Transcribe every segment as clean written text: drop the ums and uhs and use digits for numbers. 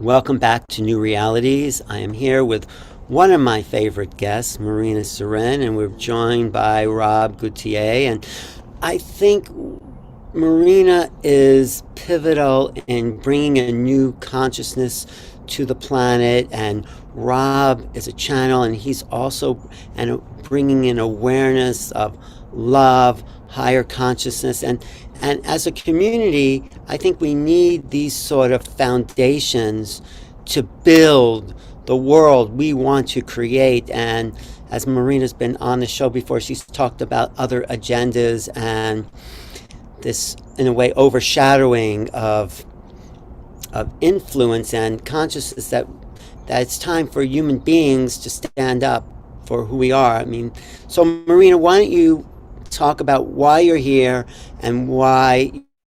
Welcome back to New Realities. I am here with one of my favorite guests, Marina Seren, and we're joined by Rob Gauthier. And I think Marina is pivotal in bringing a new consciousness to the planet, and Rob is a channel, and he's also bringing in awareness of love, higher consciousness, and as a community, I think we need these sort of foundations to build the world we want to create. And as Marina's been on the show before, she's talked about other agendas and this, in a way, overshadowing of influence and consciousness that it's time for human beings to stand up for who we are. I mean, so Marina, why don't you talk about why you're here and why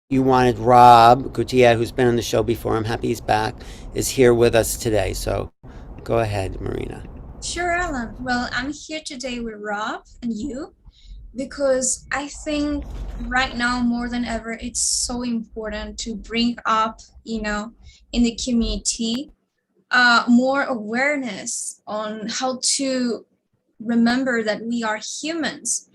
you wanted Rob Gauthier, who's been on the show before, I'm happy he's back, is here with us today. So go ahead, Marina. Sure, Alan. Well, I'm here today with Rob and you because I think right now more than ever, it's so important to bring up, in the community, more awareness on how to remember that we are humans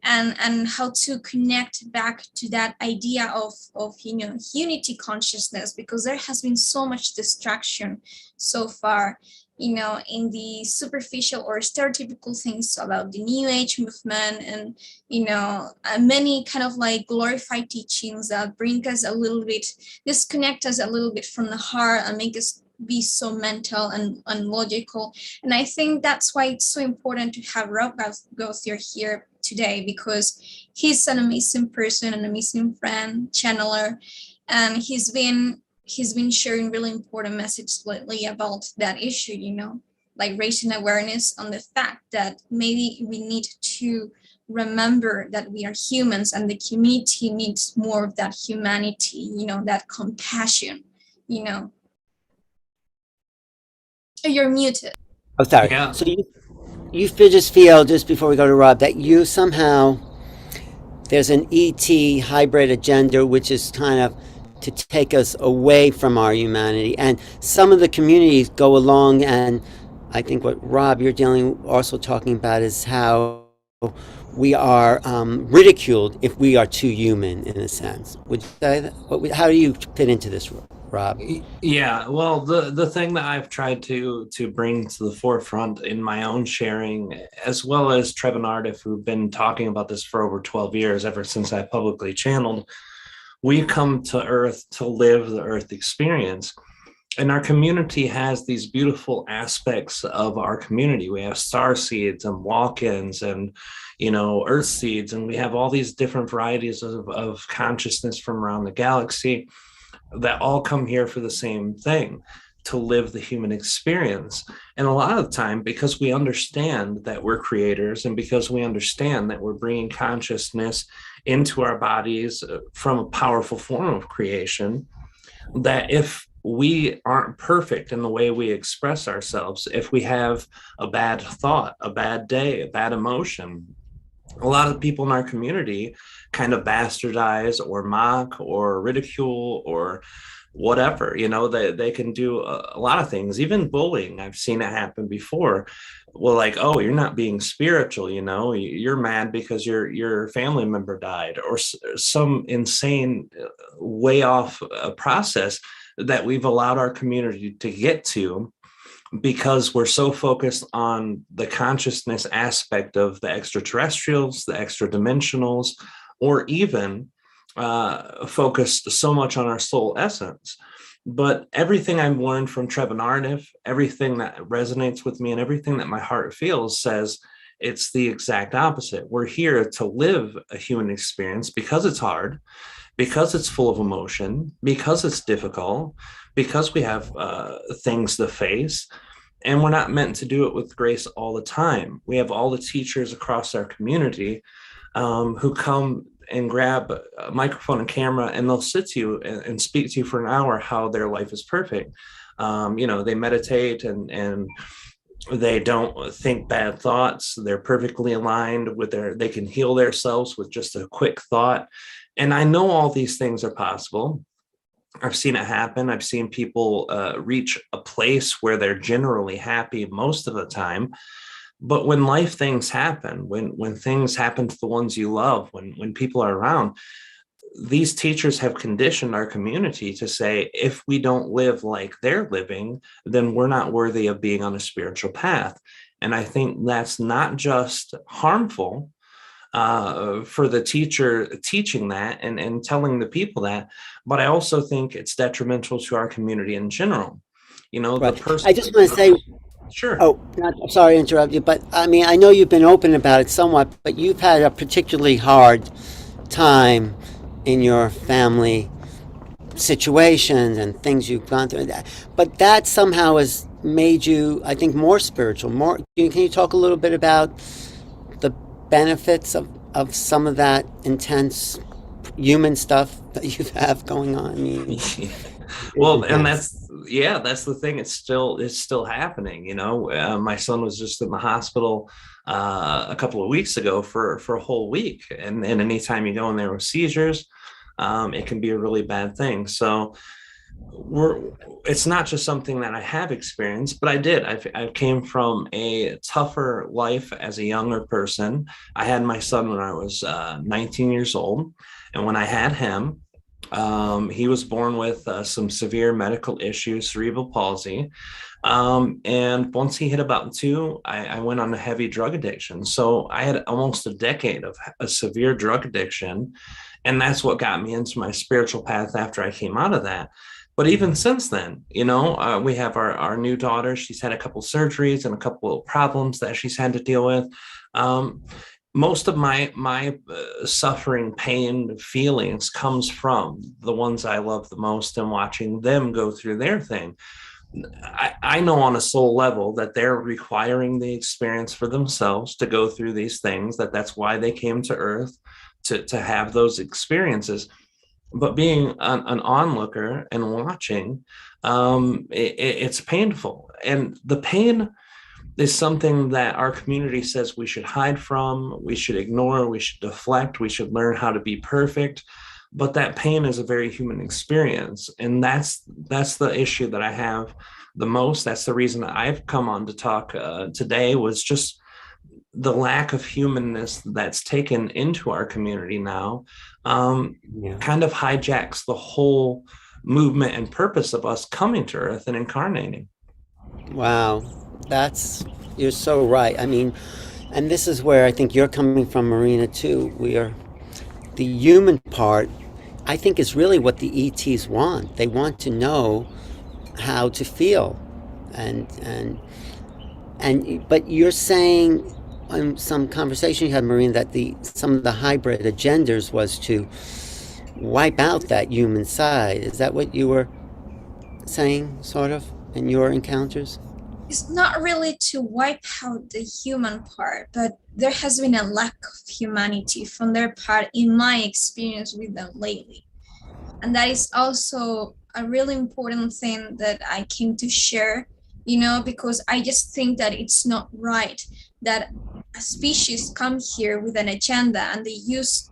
and how to connect back to that idea of unity consciousness, because there has been so much distraction so far, in the superficial or stereotypical things about the new age movement, and many kind of like glorified teachings that bring us a little bit, disconnect us a little bit from the heart and make us be so mental and logical. And I think that's why it's so important to have Rob Gauthier here today, because he's an amazing person, an amazing friend, channeler, and he's been sharing really important messages lately about that issue, like raising awareness on the fact that maybe we need to remember that we are humans and the community needs more of that humanity, that compassion, You're muted. Oh, sorry. Yeah. So you just feel, just before we go to Rob, that you somehow, there's an ET hybrid agenda, which is kind of to take us away from our humanity. And some of the communities go along, and I think what Rob, you're also talking about is how we are ridiculed if we are too human, in a sense. How do you fit into this, Rob? Yeah, well, the thing that I've tried to bring to the forefront in my own sharing, as well as Trev and Ardif, who've been talking about this for over 12 years, ever since I publicly channeled, we come to Earth to live the Earth experience. And our community has these beautiful aspects of our community. We have star seeds and walk-ins and, earth seeds, and we have all these different varieties of consciousness from around the galaxy that all come here for the same thing, to live the human experience. And a lot of the time, because we understand that we're creators, and because we understand that we're bringing consciousness into our bodies from a powerful form of creation, that if we aren't perfect in the way we express ourselves, if we have a bad thought, a bad day, a bad emotion, a lot of people in our community kind of bastardize or mock or ridicule or whatever. They can do a lot of things, even bullying. I've seen it happen before. Well, like, oh, you're not being spiritual, you're mad because your family member died, or some insane way off process that we've allowed our community to get to, because we're so focused on the consciousness aspect of the extraterrestrials, the extra dimensionals, or even focused so much on our soul essence. But everything I've learned from Trev and Ardif, everything that resonates with me and everything that my heart feels says it's the exact opposite. We're here to live a human experience because it's hard, because it's full of emotion, because it's difficult, because we have things to face. And we're not meant to do it with grace all the time. We have all the teachers across our community who come and grab a microphone and camera, and they'll sit to you and speak to you for an hour how their life is perfect. They meditate and they don't think bad thoughts. They're perfectly aligned with they can heal themselves with just a quick thought. And I know all these things are possible. I've seen it happen. I've seen people reach a place where they're generally happy most of the time. But when life things happen, when things happen to the ones you love, when people are around, these teachers have conditioned our community to say, if we don't live like they're living, then we're not worthy of being on a spiritual path. And I think that's not just harmful for the teacher teaching that and telling the people that, but I also think it's detrimental to our community in general. You know, the Right. person. I just want to say, Sure. oh, I'm sorry to interrupt you, but I mean, I know you've been open about it somewhat, but you've had a particularly hard time in your family situations and things you've gone through. But that somehow has made you, I think, more spiritual. More. Can you talk a little bit about the benefits of some of that intense human stuff that you have going on? I mean, it's Well, and intense. that's the thing. It's still happening. You know, my son was just in the hospital a couple of weeks ago for a whole week, and anytime you go in there with seizures, it can be a really bad thing. So we're it's not just something that I have experienced, but I came from a tougher life as a younger person. I had my son when I was 19 years old, and when I had him, he was born with some severe medical issues, cerebral palsy. And once he hit about two, I went on a heavy drug addiction. So I had almost a decade of a severe drug addiction. And that's what got me into my spiritual path after I came out of that. But even since then, we have our new daughter. She's had a couple surgeries and a couple of problems that she's had to deal with. Um, Most of my suffering, pain, feelings comes from the ones I love the most and watching them go through their thing. I know on a soul level that they're requiring the experience for themselves to go through these things, that's why they came to earth to have those experiences. But being an onlooker and watching, it's painful. And the pain is something that our community says we should hide from, we should ignore, we should deflect, we should learn how to be perfect. But that pain is a very human experience. And that's the issue that I have the most. That's the reason I've come on to talk today, was just the lack of humanness that's taken into our community now, Yeah. kind of hijacks the whole movement and purpose of us coming to earth and incarnating. Wow, that's you're so right. I mean, and this is where I think you're coming from, Marina, too. We are the human part. I think is really what the ETs want. They want to know how to feel, and but you're saying in some conversation you had, Marina, that the some of the hybrid agendas was to wipe out that human side. Is that what you were saying, sort of, in your encounters? It's not really to wipe out the human part, but there has been a lack of humanity from their part in my experience with them lately. And that is also a really important thing that I came to share, because I just think that it's not right that a species come here with an agenda and they use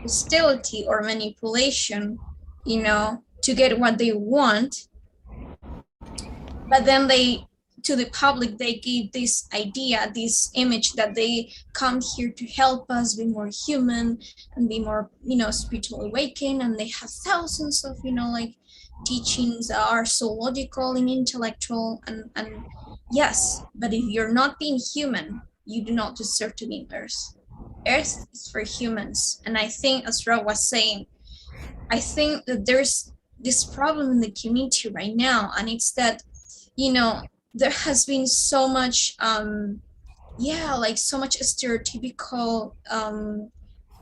hostility or manipulation, to get what they want. But then to the public, they give this idea, this image that they come here to help us be more human and be more, spiritually awakened. And they have thousands of, teachings that are so logical and intellectual. And yes, but if you're not being human, you do not deserve to be in Earth. Earth is for humans. And I think, as Rob was saying, I think that there's this problem in the community right now, and it's that there has been so much so much stereotypical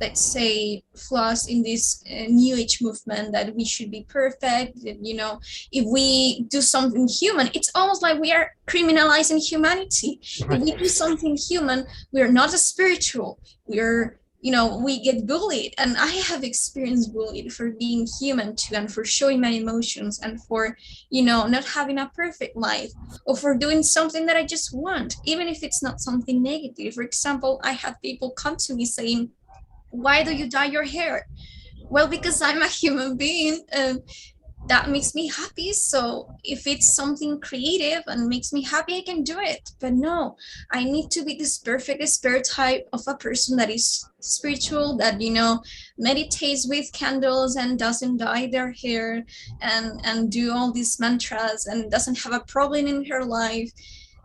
let's say flaws in this new age movement, that we should be perfect, that, if we do something human, it's almost like we are criminalizing humanity. If we do something human, we are not as spiritual, we get bullied. And I have experienced bullied for being human too, and for showing my emotions, and for not having a perfect life, or for doing something that I just want, even if it's not something negative. For example, I have people come to me saying, why do you dye your hair? Well, because I'm a human being, that makes me happy. So if it's something creative and makes me happy, I can do it. But no, I need to be this perfect stereotype of a person that is spiritual, that, meditates with candles and doesn't dye their hair and do all these mantras and doesn't have a problem in her life.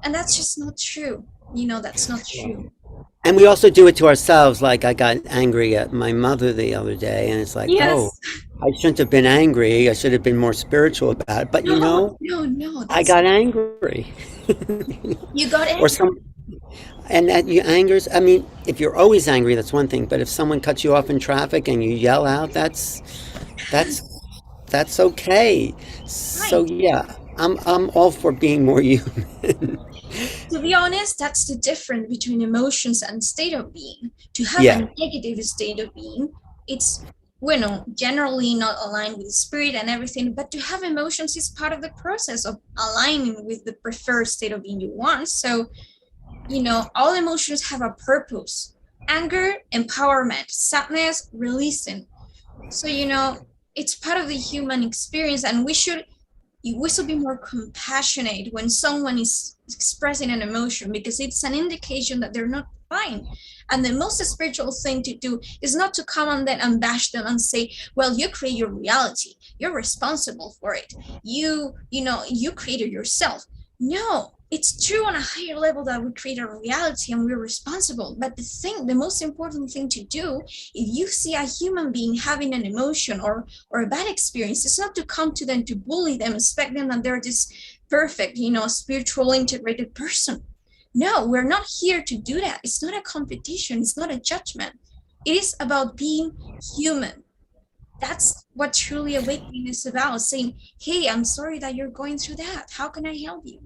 And that's just not true. That's not true. And we also do it to ourselves. Like I got angry at my mother the other day, and it's like, oh, Yes. I shouldn't have been angry. I should have been more spiritual about it. But No, no, no. I That's got angry. You got Or angry. some, and that you angers. I mean, if you're always angry, that's one thing. But if someone cuts you off in traffic and you yell out, that's that's okay. So Right. yeah, I'm all for being more human. To be honest, that's the difference between emotions and state of being. To have Yeah. a negative state of being, it's, bueno, generally not aligned with the spirit and everything, but to have emotions is part of the process of aligning with the preferred state of being you want. So, all emotions have a purpose: anger, empowerment; sadness, releasing. So, it's part of the human experience, and we should be more compassionate when someone is expressing an emotion, because it's an indication that they're not fine. And the most spiritual thing to do is not to come on them and bash them and say, well, you create your reality, you're responsible for it, you created yourself. No, it's true on a higher level that we create our reality and we're responsible. But the most important thing to do, if you see a human being having an emotion or a bad experience, it's not to come to them to bully them, expect them that they're this perfect, spiritual integrated person. No, we're not here to do that. It's not a competition, it's not a judgment. It is about being human. That's what truly awakening is about, saying, hey, I'm sorry that you're going through that. How can I help you?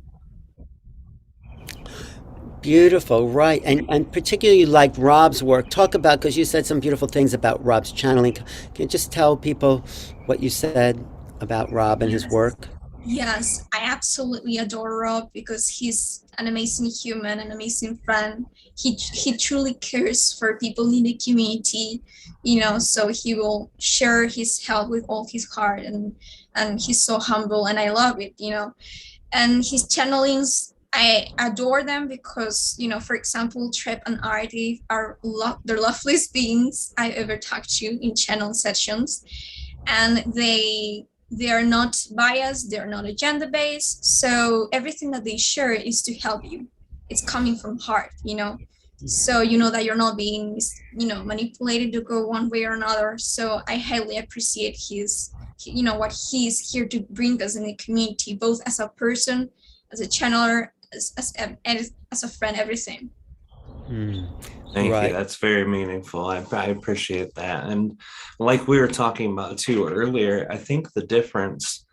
Beautiful, right. And particularly like Rob's work. Talk about, because you said some beautiful things about Rob's channeling. Can you just tell people what you said about Rob and his Yes. work? Yes, I absolutely adore Rob because he's an amazing human, an amazing friend. He truly cares for people in the community, so he will share his help with all his heart, and he's so humble, and I love it. And his channelings, I adore them because, for example, Trip and Artie are the loveliest beings I ever talked to in channel sessions, and they are not biased, they're not agenda based, so everything that they share is to help you. It's coming from heart. So you know that you're not being manipulated to go one way or another. So I highly appreciate what he's here to bring us in the community, both as a person, as a channeler, as a friend, everything. Hmm. Thank you. Right. That's very meaningful. I appreciate that. And like we were talking about too earlier, I think the difference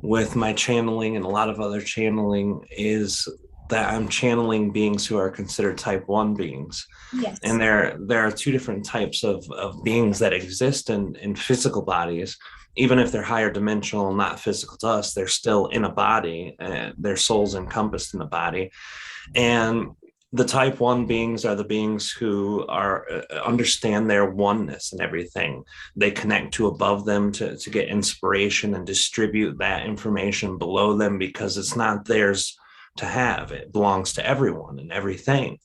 with my channeling and a lot of other channeling is that I'm channeling beings who are considered type 1 beings. And Yes. there are two different types of beings that exist in physical bodies. Even if they're higher dimensional, not physical to us, they're still in a body. Their souls encompassed in the body. And the type 1 beings are the beings who are understand their oneness and everything. They connect to above them to get inspiration and distribute that information below them, because it's not theirs to have. It belongs to everyone and everything.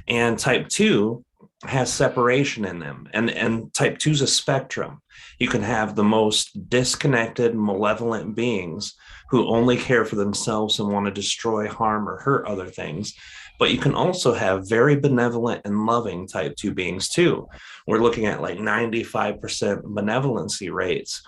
And type 2 has separation in them. And type 2 is a spectrum. You can have the most disconnected, malevolent beings who only care for themselves and want to destroy, harm, or hurt other things. But you can also have very benevolent and loving type 2 beings too. We're looking at like 95% benevolency rates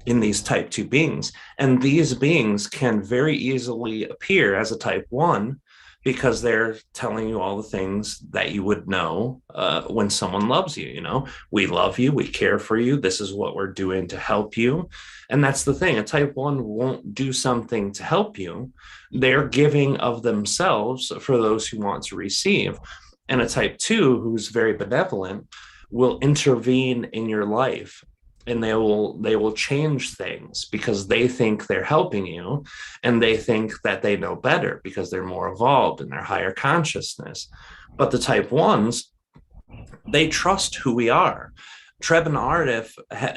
in these type 2 beings. And these beings can very easily appear as a type 1 because they're telling you all the things that you would know when someone loves you. We love you, we care for you, this is what we're doing to help you. And that's the thing, a type 1 won't do something to help you. They're giving of themselves for those who want to receive. And a type 2 who's very benevolent will intervene in your life, and they will change things because they think they're helping you, and they think that they know better because they're more evolved in their higher consciousness. But the type 1s, they trust who we are. Treb and Ardif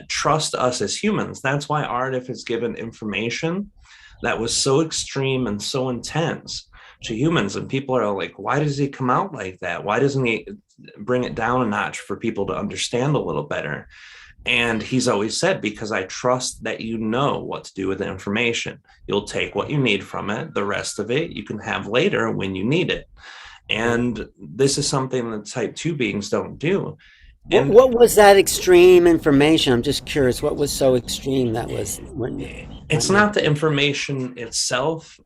trust us as humans. That's why Ardif is given information that was so extreme and so intense to humans. And people are like, why does he come out like that? Why doesn't he bring it down a notch for people to understand a little better? And he's always said, because I trust that you know what to do with the information. You'll take what you need from it. The rest of it you can have later when you need it. And this is something that type 2 beings don't do. And what was that extreme information? I'm just curious. What was so extreme that was when? It's not the information itself,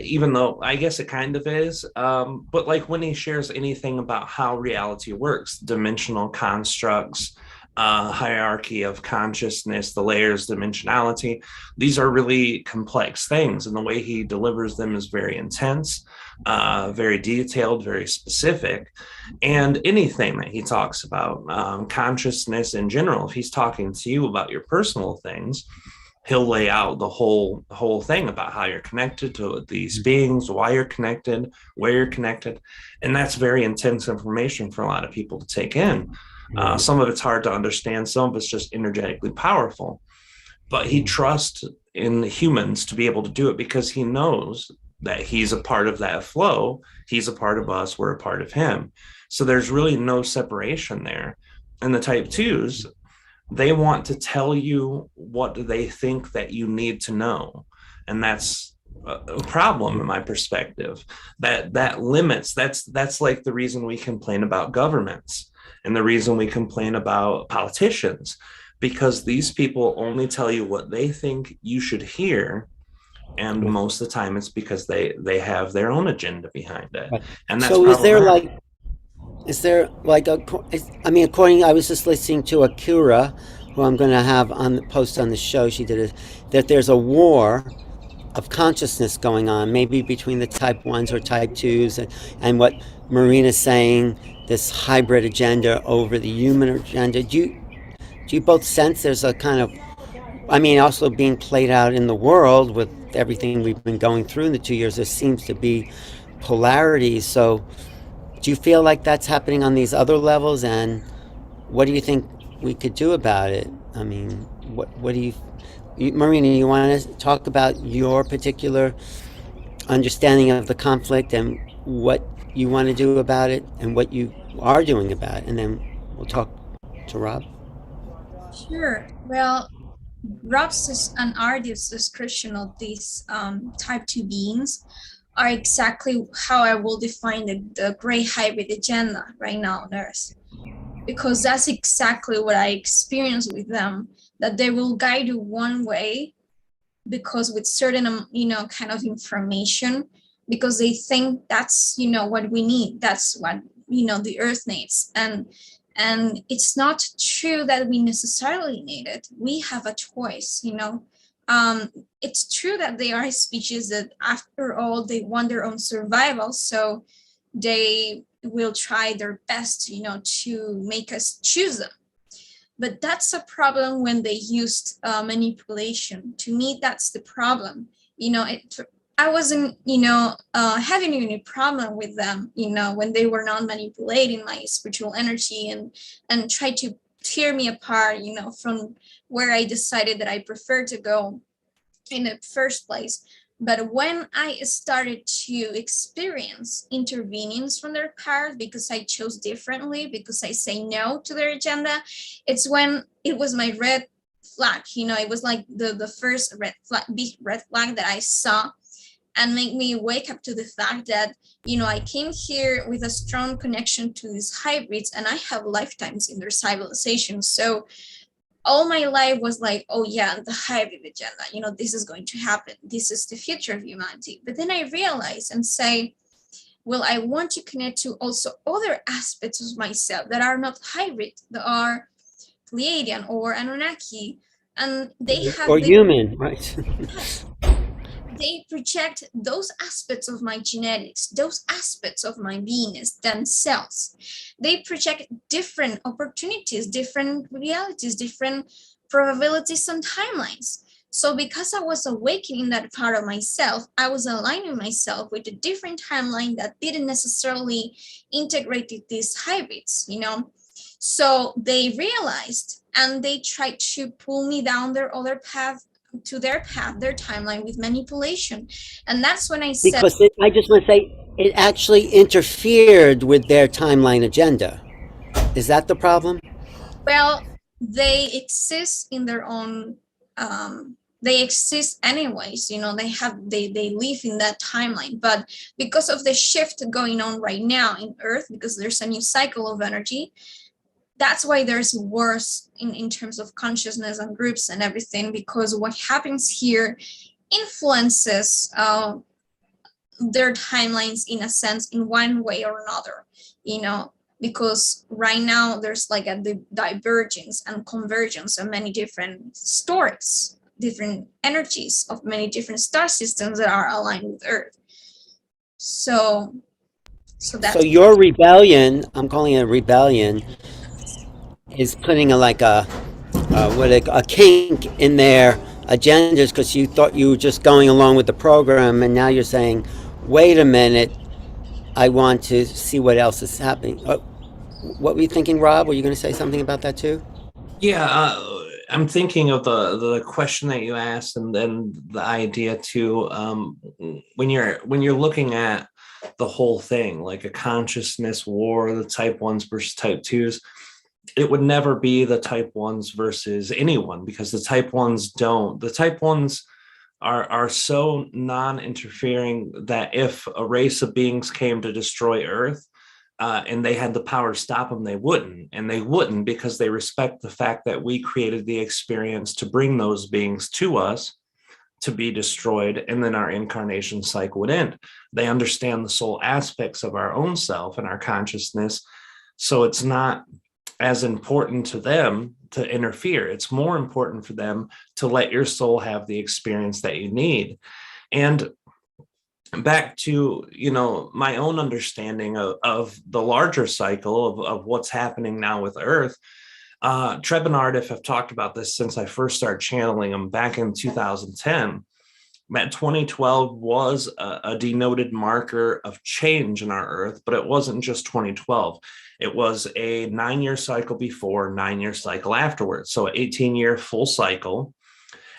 even though I guess it kind of is. But like when he shares anything about how reality works, dimensional constructs, hierarchy of consciousness, the layers, dimensionality, these are really complex things. And the way he delivers them is very intense, very detailed, very specific. And anything that he talks about, consciousness in general, if he's talking to you about your personal things, he'll lay out the whole thing about how you're connected to these beings, why you're connected, where you're connected. And that's very intense information for a lot of people to take in. Some of it's hard to understand. Some of it's just energetically powerful. But he trusts in humans to be able to do it because he knows that he's a part of that flow. He's a part of us. We're a part of him. So there's really no separation there. And the type 2s, they want to tell you what they think that you need to know. And that's a problem in my perspective. That limits, that's like the reason we complain about governments and the reason we complain about politicians, because these people only tell you what they think you should hear. And most of the time it's because they have their own agenda behind it. And that's so is there like according, I was just listening to Akira, who I'm going to have on the post on the show. She did it, that there's a war of consciousness going on, maybe between the type 1s or type 2s, and what Marina's saying, this hybrid agenda over the human agenda. Do you both sense there's a kind of, also being played out in the world with everything we've been going through in the 2 years, there seems to be polarities. So do you feel like that's happening on these other levels, and what do you think we could do about it? What do you, Marina, you want to talk about your particular understanding of the conflict and what you want to do about it and what you are doing about it, and then we'll talk to Rob. Sure. Well, Rob's and Ardif's description of these type 2 beings are exactly how I will define the great hybrid agenda right now on Earth. Because that's exactly what I experience with them, that they will guide you one way because with certain, kind of information, because they think that's, what we need. That's what, the Earth needs. And it's not true that we necessarily need it. We have a choice, It's true that they are species that, after all, they want their own survival. So they will try their best, to make us choose them. But that's a problem when they used manipulation. To me, that's the problem. I wasn't, having any problem with them, when they were not manipulating my spiritual energy and try to tear me apart, from where I decided that I prefer to go in the first place. But when I started to experience intervenings from their part, because I chose differently, because I say no to their agenda, it's when it was my red flag. It was like the first big red flag that I saw, and make me wake up to the fact that, I came here with a strong connection to these hybrids, and I have lifetimes in their civilization. So all my life was like, oh yeah, the hybrid agenda, this is going to happen. This is the future of humanity. But then I realized and say, well, I want to connect to also other aspects of myself that are not hybrid, that are Pleiadian or Anunnaki, and they have human, right? They project those aspects of my genetics, those aspects of my beingness themselves. They project different opportunities, different realities, different probabilities and timelines. So because I was awakening that part of myself, I was aligning myself with a different timeline that didn't necessarily integrate these hybrids, So they realized, and they tried to pull me down their other path, to their path, their timeline, with manipulation. And that's when I said, Because I just want to say it actually interfered with their timeline agenda. Is that the problem? well, they exist in their own, they exist anyways, they live in that timeline. But because of the shift going on right now in Earth, because there's a new cycle of energy, that's why there's wars in terms of consciousness and groups and everything, because what happens here influences their timelines, in a sense, in one way or another, because right now there's like a divergence and convergence of many different stories, different energies of many different star systems that are aligned with Earth. So So that's your rebellion, I'm calling it a rebellion, is putting a kink in their agendas because you thought you were just going along with the program, and now you're saying, wait a minute, I want to see what else is happening. What were you thinking, Rob? Were you going to say something about that too? Yeah, I'm thinking of the question that you asked, and then the idea too. When you're looking at the whole thing, like a consciousness war, the type ones versus type twos, it would never be the type ones versus anyone, because the type ones don't. The type ones are so non-interfering that if a race of beings came to destroy Earth, and they had the power to stop them, they wouldn't. And they wouldn't because they respect the fact that we created the experience to bring those beings to us to be destroyed, and then our incarnation cycle would end. They understand the soul aspects of our own self and our consciousness. So it's not as important to them to interfere. It's more important for them to let your soul have the experience that you need. And back to my own understanding of the larger cycle of what's happening now with Earth. Treb and Ardif have talked about this since I first started channeling them back in 2010. That 2012 was a denoted marker of change in our Earth, but it wasn't just 2012. It was a 9-year cycle before, 9-year cycle afterwards. So an 18-year full cycle.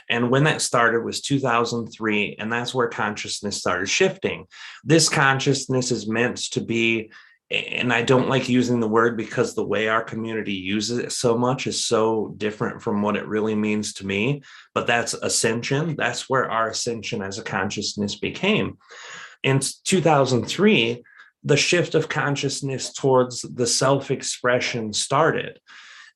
And when that started was 2003, and that's where consciousness started shifting. This consciousness is meant to be, and I don't like using the word because the way our community uses it so much is so different from what it really means to me, but that's ascension. That's where our ascension as a consciousness became. In 2003, the shift of consciousness towards the self-expression started.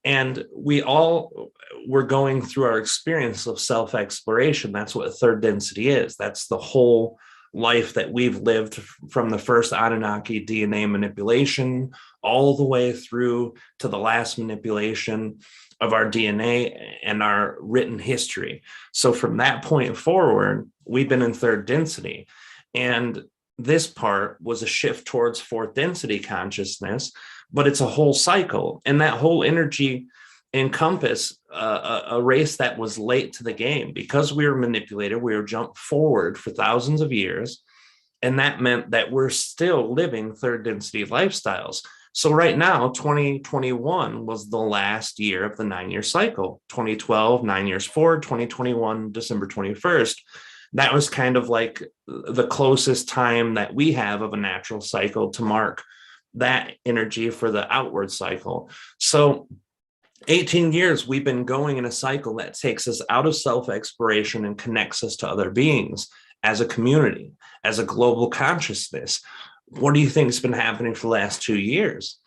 And we all were going through our experience of self-exploration. That's what third density is. That's the whole life that we've lived from the first Anunnaki DNA manipulation all the way through to the last manipulation of our DNA and our written history. So from that point forward, we've been in third density. And this part was a shift towards fourth density consciousness, but it's a whole cycle. And that whole energy encompass a race that was late to the game. Because we were manipulated, we were jumped forward for thousands of years. And that meant that we're still living third density lifestyles. So right now, 2021 was the last year of the 9-year cycle. 2012, 9 years forward, 2021, December 21st. That was kind of like the closest time that we have of a natural cycle to mark that energy for the outward cycle. So 18 years we've been going in a cycle that takes us out of self-exploration and connects us to other beings as a community, as a global consciousness. What do you think has been happening for the last 2 years?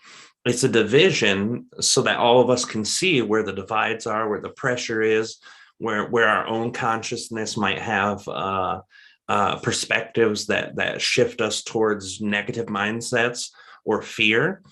It's a division so that all of us can see where the divides are, where the pressure is, where our own consciousness might have perspectives that shift us towards negative mindsets or fear,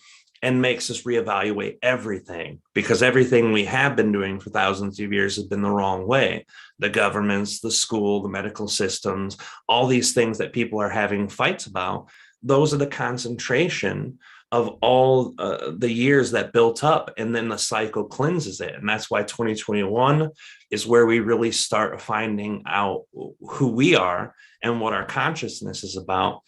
and makes us reevaluate everything, because everything we have been doing for thousands of years has been the wrong way. The governments, the school, the medical systems, all these things that people are having fights about, those are the concentration of all the years that built up, and then the cycle cleanses it. And that's why 2021 is where we really start finding out who we are and what our consciousness is about.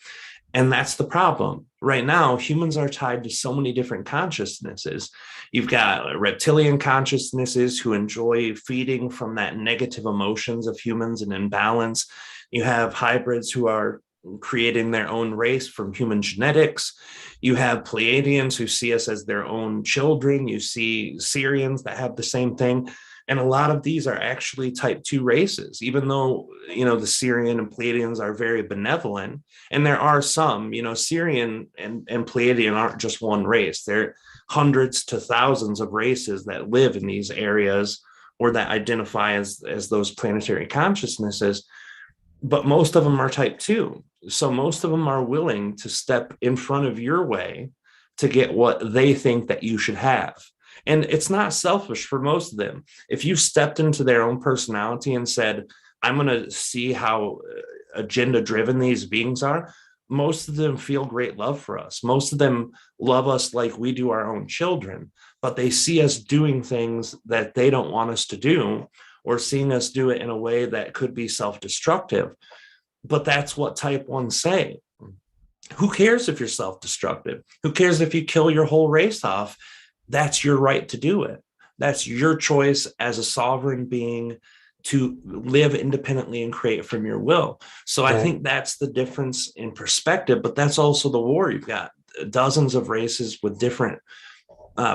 And that's the problem. Right now, humans are tied to so many different consciousnesses. You've got reptilian consciousnesses who enjoy feeding from that negative emotions of humans and imbalance. You have hybrids who are creating their own race from human genetics. You have Pleiadians who see us as their own children. You see Syrians that have the same thing. And a lot of these are actually type 2 races, even though, the Syrian and Pleiadians are very benevolent. And there are some, Syrian and Pleiadian aren't just one race. They're hundreds to thousands of races that live in these areas or that identify as those planetary consciousnesses. But most of them are type 2. So most of them are willing to step in front of your way to get what they think that you should have. And it's not selfish for most of them. If you stepped into their own personality and said, I'm going to see how agenda driven these beings are, most of them feel great love for us. Most of them love us like we do our own children, but they see us doing things that they don't want us to do, or seeing us do it in a way that could be self-destructive. But that's what type 1s say. Who cares if you're self-destructive? Who cares if you kill your whole race off? That's your right to do it. That's your choice as a sovereign being to live independently and create from your will. So I think that's the difference in perspective, but that's also the war. You've got dozens of races with different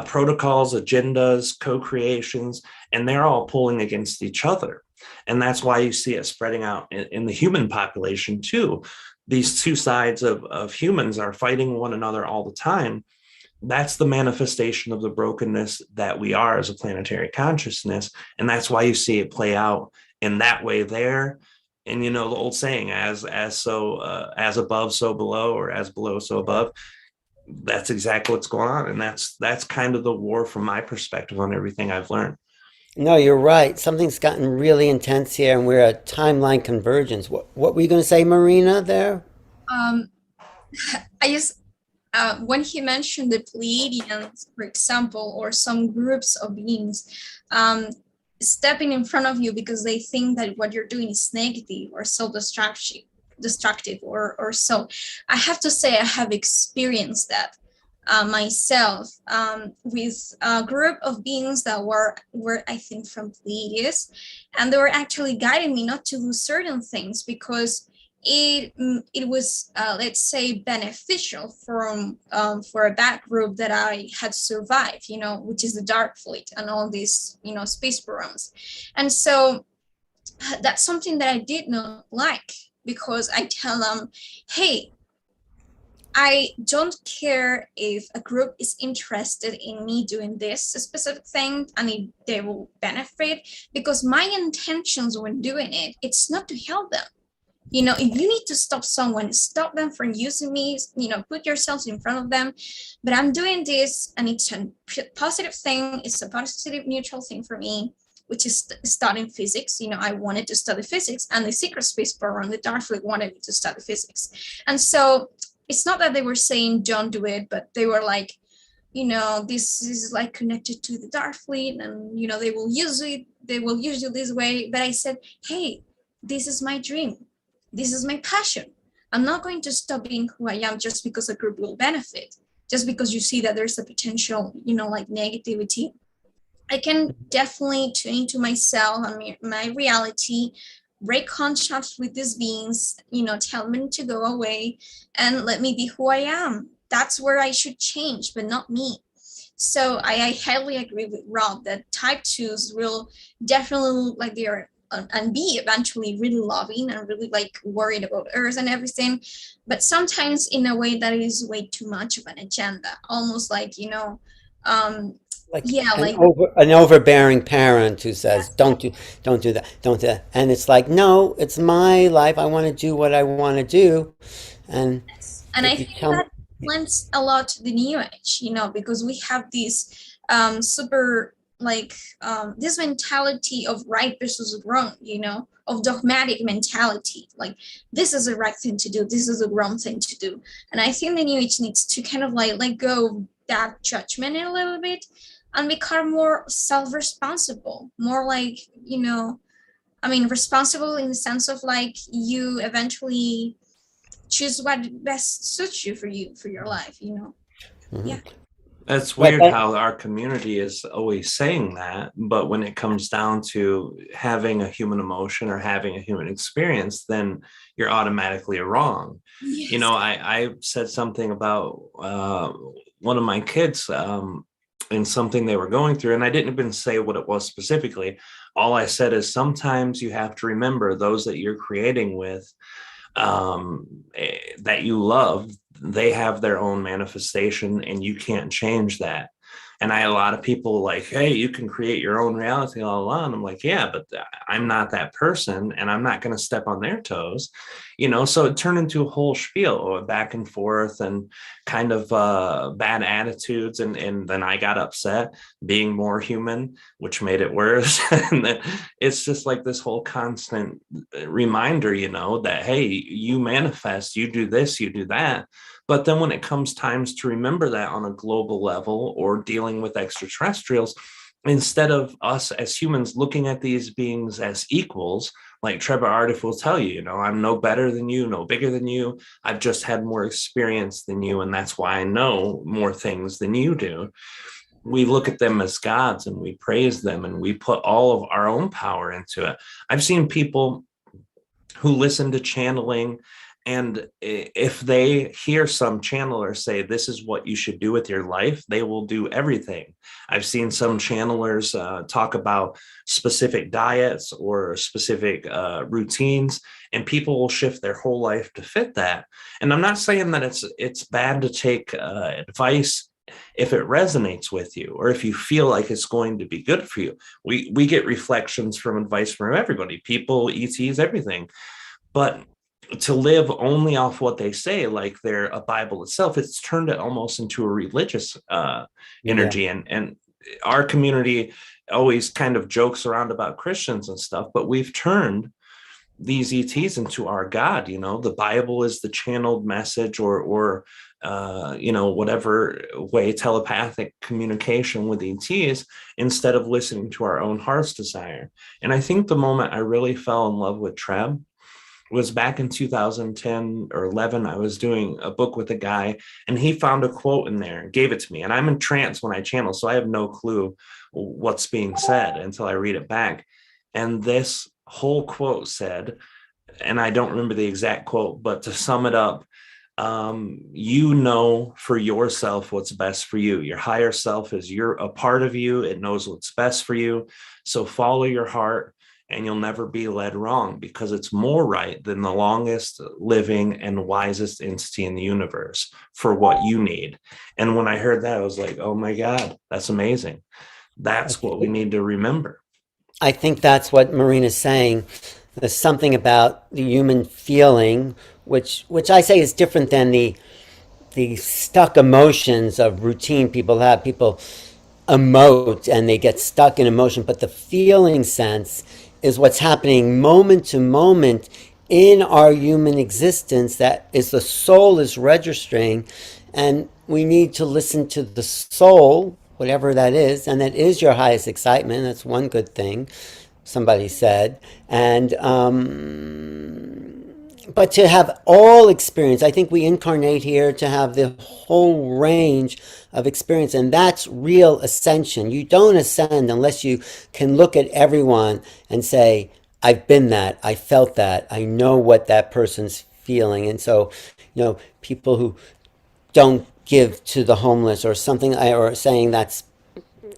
protocols, agendas, co-creations, and they're all pulling against each other. And that's why you see it spreading out in the human population too. These two sides of humans are fighting one another all the time. That's the manifestation of the brokenness that we are as a planetary consciousness. And that's why you see it play out in that way there. And, the old saying, as above, so below, or as below, so above. That's exactly what's going on. And that's kind of the war from my perspective on everything I've learned. No, you're right. Something's gotten really intense here, and we're at timeline convergence. What were you going to say, Marina, there? Um, I just when he mentioned the Pleiadians, for example, or some groups of beings stepping in front of you because they think that what you're doing is negative or self-destructive or so. I have to say I have experienced that myself with a group of beings that were I think from Pleiades, and they were actually guiding me not to do certain things because it was let's say beneficial for a bad group that I had survived, which is the Dark Fleet and all these space programs. And so that's something that I did not like, because I tell them, hey, I don't care if a group is interested in me doing this specific thing and they will benefit, because my intentions when doing it, it's not to help them. If you need to stop someone, stop them from using me, put yourselves in front of them. But I'm doing this and it's a positive thing. It's a positive, neutral thing for me, which is studying physics. I wanted to study physics, and the secret space program, the Dark Fleet, wanted me to study physics. And so it's not that they were saying don't do it, but they were like, this is like connected to the Dark Fleet, and they will use it. They will use you this way. But I said, hey, this is my dream. This is my passion. I'm not going to stop being who I am just because a group will benefit, just because you see that there's a potential, like negativity. I can definitely tune into myself and my reality, break contracts with these beings, tell me to go away and let me be who I am. That's where I should change, but not me. So I highly agree with Rob that type 2s will definitely look like they are and be eventually really loving and really like worried about Earth and everything, but sometimes in a way that is way too much of an agenda, almost like an overbearing parent who says, don't do that. And it's like, no, it's my life. I want to do what I want to do. And I think that blends a lot to the New Age, because we have this super this mentality of right versus wrong, of dogmatic mentality, like this is the right thing to do, this is the wrong thing to do. And I think the New Age needs to kind of like let go of that judgment a little bit and become more self-responsible, more like, responsible in the sense of like you eventually choose what best suits you for your life, you know. Yeah. It's But weird how our community is always saying that, but when it comes down to having a human emotion or having a human experience, then you're automatically wrong. You Yes. know, I said something about one of my kids and something they were going through, and I didn't even say what it was specifically. All I said is sometimes you have to remember those that you're creating with, that you love, they have their own manifestation and you can't change that. And I had a lot of people like, hey, you can create your own reality all along. I'm like, yeah, but I'm not that person and I'm not going to step on their toes, you know. So it turned into a whole spiel back and forth and kind of bad attitudes. And then I got upset being more human, which made it worse. And then it's just like this whole constant reminder, you know, that, hey, you manifest, you do this, you do that. But then when it comes times to remember that on a global level or dealing with extraterrestrials, instead of us as humans looking at these beings as equals, like Trevor Ardif will tell you, you know, I'm no better than you, no bigger than you. I've just had more experience than you. And that's why I know more things than you do. We look at them as gods and we praise them and we put all of our own power into it. I've seen people who listen to channeling, and if they hear some channeler say, this is what you should do with your life, they will do everything. I've seen some channelers talk about specific diets or specific routines, and people will shift their whole life to fit that. And I'm not saying that it's bad to take advice if it resonates with you or if you feel like it's going to be good for you. We get reflections from advice from everybody, people, ETs, everything. But to live only off what they say, like they're a Bible itself, it's turned it almost into a religious energy. yeah. And our community always kind of jokes around about Christians and stuff, but we've turned these ETs into our God. You know, the Bible is the channeled message or you know, whatever way, telepathic communication with ETs instead of listening to our own heart's desire. And I think the moment I really fell in love with Treb was back in 2010 or 11. I was doing a book with a guy and he found a quote in there and gave it to me. And I'm in trance when I channel, so I have no clue what's being said until I read it back. And this whole quote said, and I don't remember the exact quote, but to sum it up, you know for yourself what's best for you. Your higher self is a part of you. It knows what's best for you. So follow your heart and you'll never be led wrong because it's more right than the longest living and wisest entity in the universe for what you need. And when I heard that, I was like, oh my God, that's amazing. That's what we need to remember. I think that's what Marina's saying. There's something about the human feeling, which I say is different than the stuck emotions of routine people have. People emote and they get stuck in emotion, but the feeling sense is what's happening moment to moment in our human existence. That is, the soul is registering, and we need to listen to the soul, whatever that is, and that is your highest excitement. That's one good thing somebody said. And but to have all experience, I think we incarnate here to have the whole range of experience, and that's real ascension. You don't ascend unless you can look at everyone and say, I've been that, I felt that, I know what that person's feeling. And so, you know, people who don't give to the homeless or something, or saying that's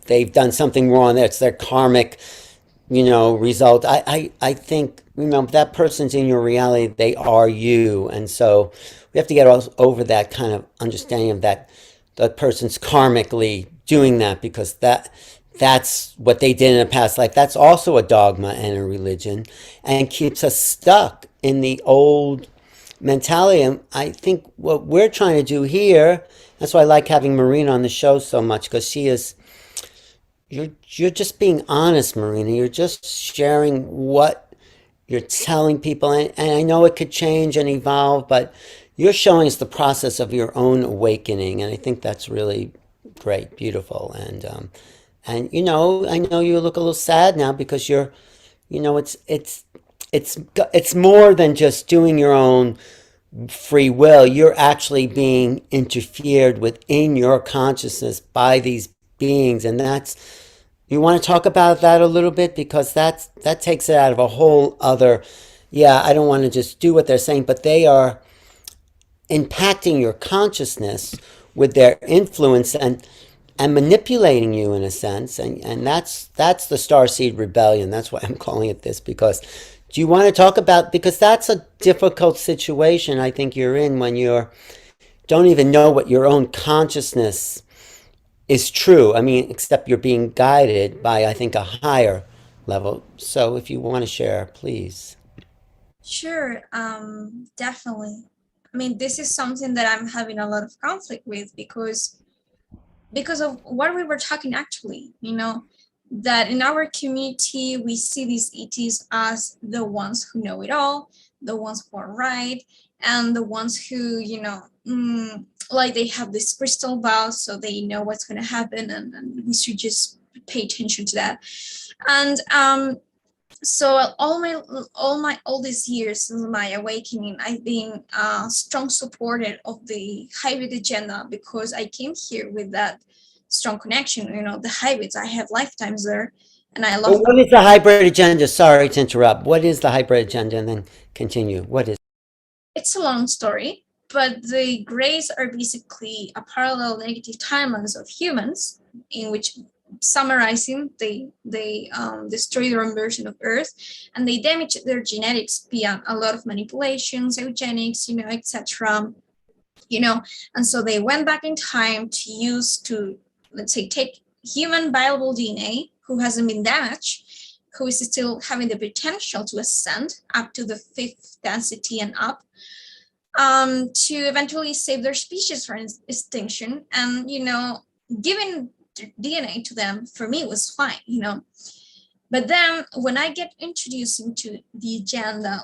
they've done something wrong, that's their karmic, you know, result. I think, you know, if that person's in your reality, they are you. And so we have to get over that kind of understanding of that person's karmically doing that, because that's what they did in a past life. That's also a dogma and a religion, and keeps us stuck in the old mentality. And I think what we're trying to do here, that's why I like having Marina on the show so much, because you're just being honest, Marina. You're just sharing what you're telling people, and I know it could change and evolve, but you're showing us the process of your own awakening, and I think that's really great, beautiful, and you know, I know you look a little sad now because you know, it's more than just doing your own free will, you're actually being interfered within your consciousness by these beings. And that's, you want to talk about that a little bit, because that takes it out of a whole other, yeah, I don't want to just do what they're saying, but they are impacting your consciousness with their influence and manipulating you in a sense. And that's the Starseed rebellion. That's why I'm calling it this, because do you want to talk about, because that's a difficult situation I think you're in when you're don't even know what your own consciousness is true. I mean, except you're being guided by, I think, a higher level. So if you want to share, please. Sure, definitely. I mean, this is something that I'm having a lot of conflict with because of what we were talking actually, that in our community we see these ETs as the ones who know it all, the ones who are right, and the ones who, like they have this crystal ball, so they know what's going to happen, and we should just pay attention to that. And so all these years since my awakening, I've been strong supporter of the hybrid agenda, because I came here with that strong connection. The hybrids, I have lifetimes there, and I Well, love what them. is the hybrid agenda? Sorry to interrupt. What is the hybrid agenda? And then continue. What is? It's a long story, but the grays are basically a parallel negative timelines of humans, in which, summarizing, they destroy their own version of Earth, and they damage their genetics via a lot of manipulations, eugenics, etc. And so they went back in time to, let's say, take human viable DNA who hasn't been damaged, who is still having the potential to ascend up to the fifth density and up, to eventually save their species from extinction. And giving DNA to them, for me, was fine. But then when I get introduced into the agenda,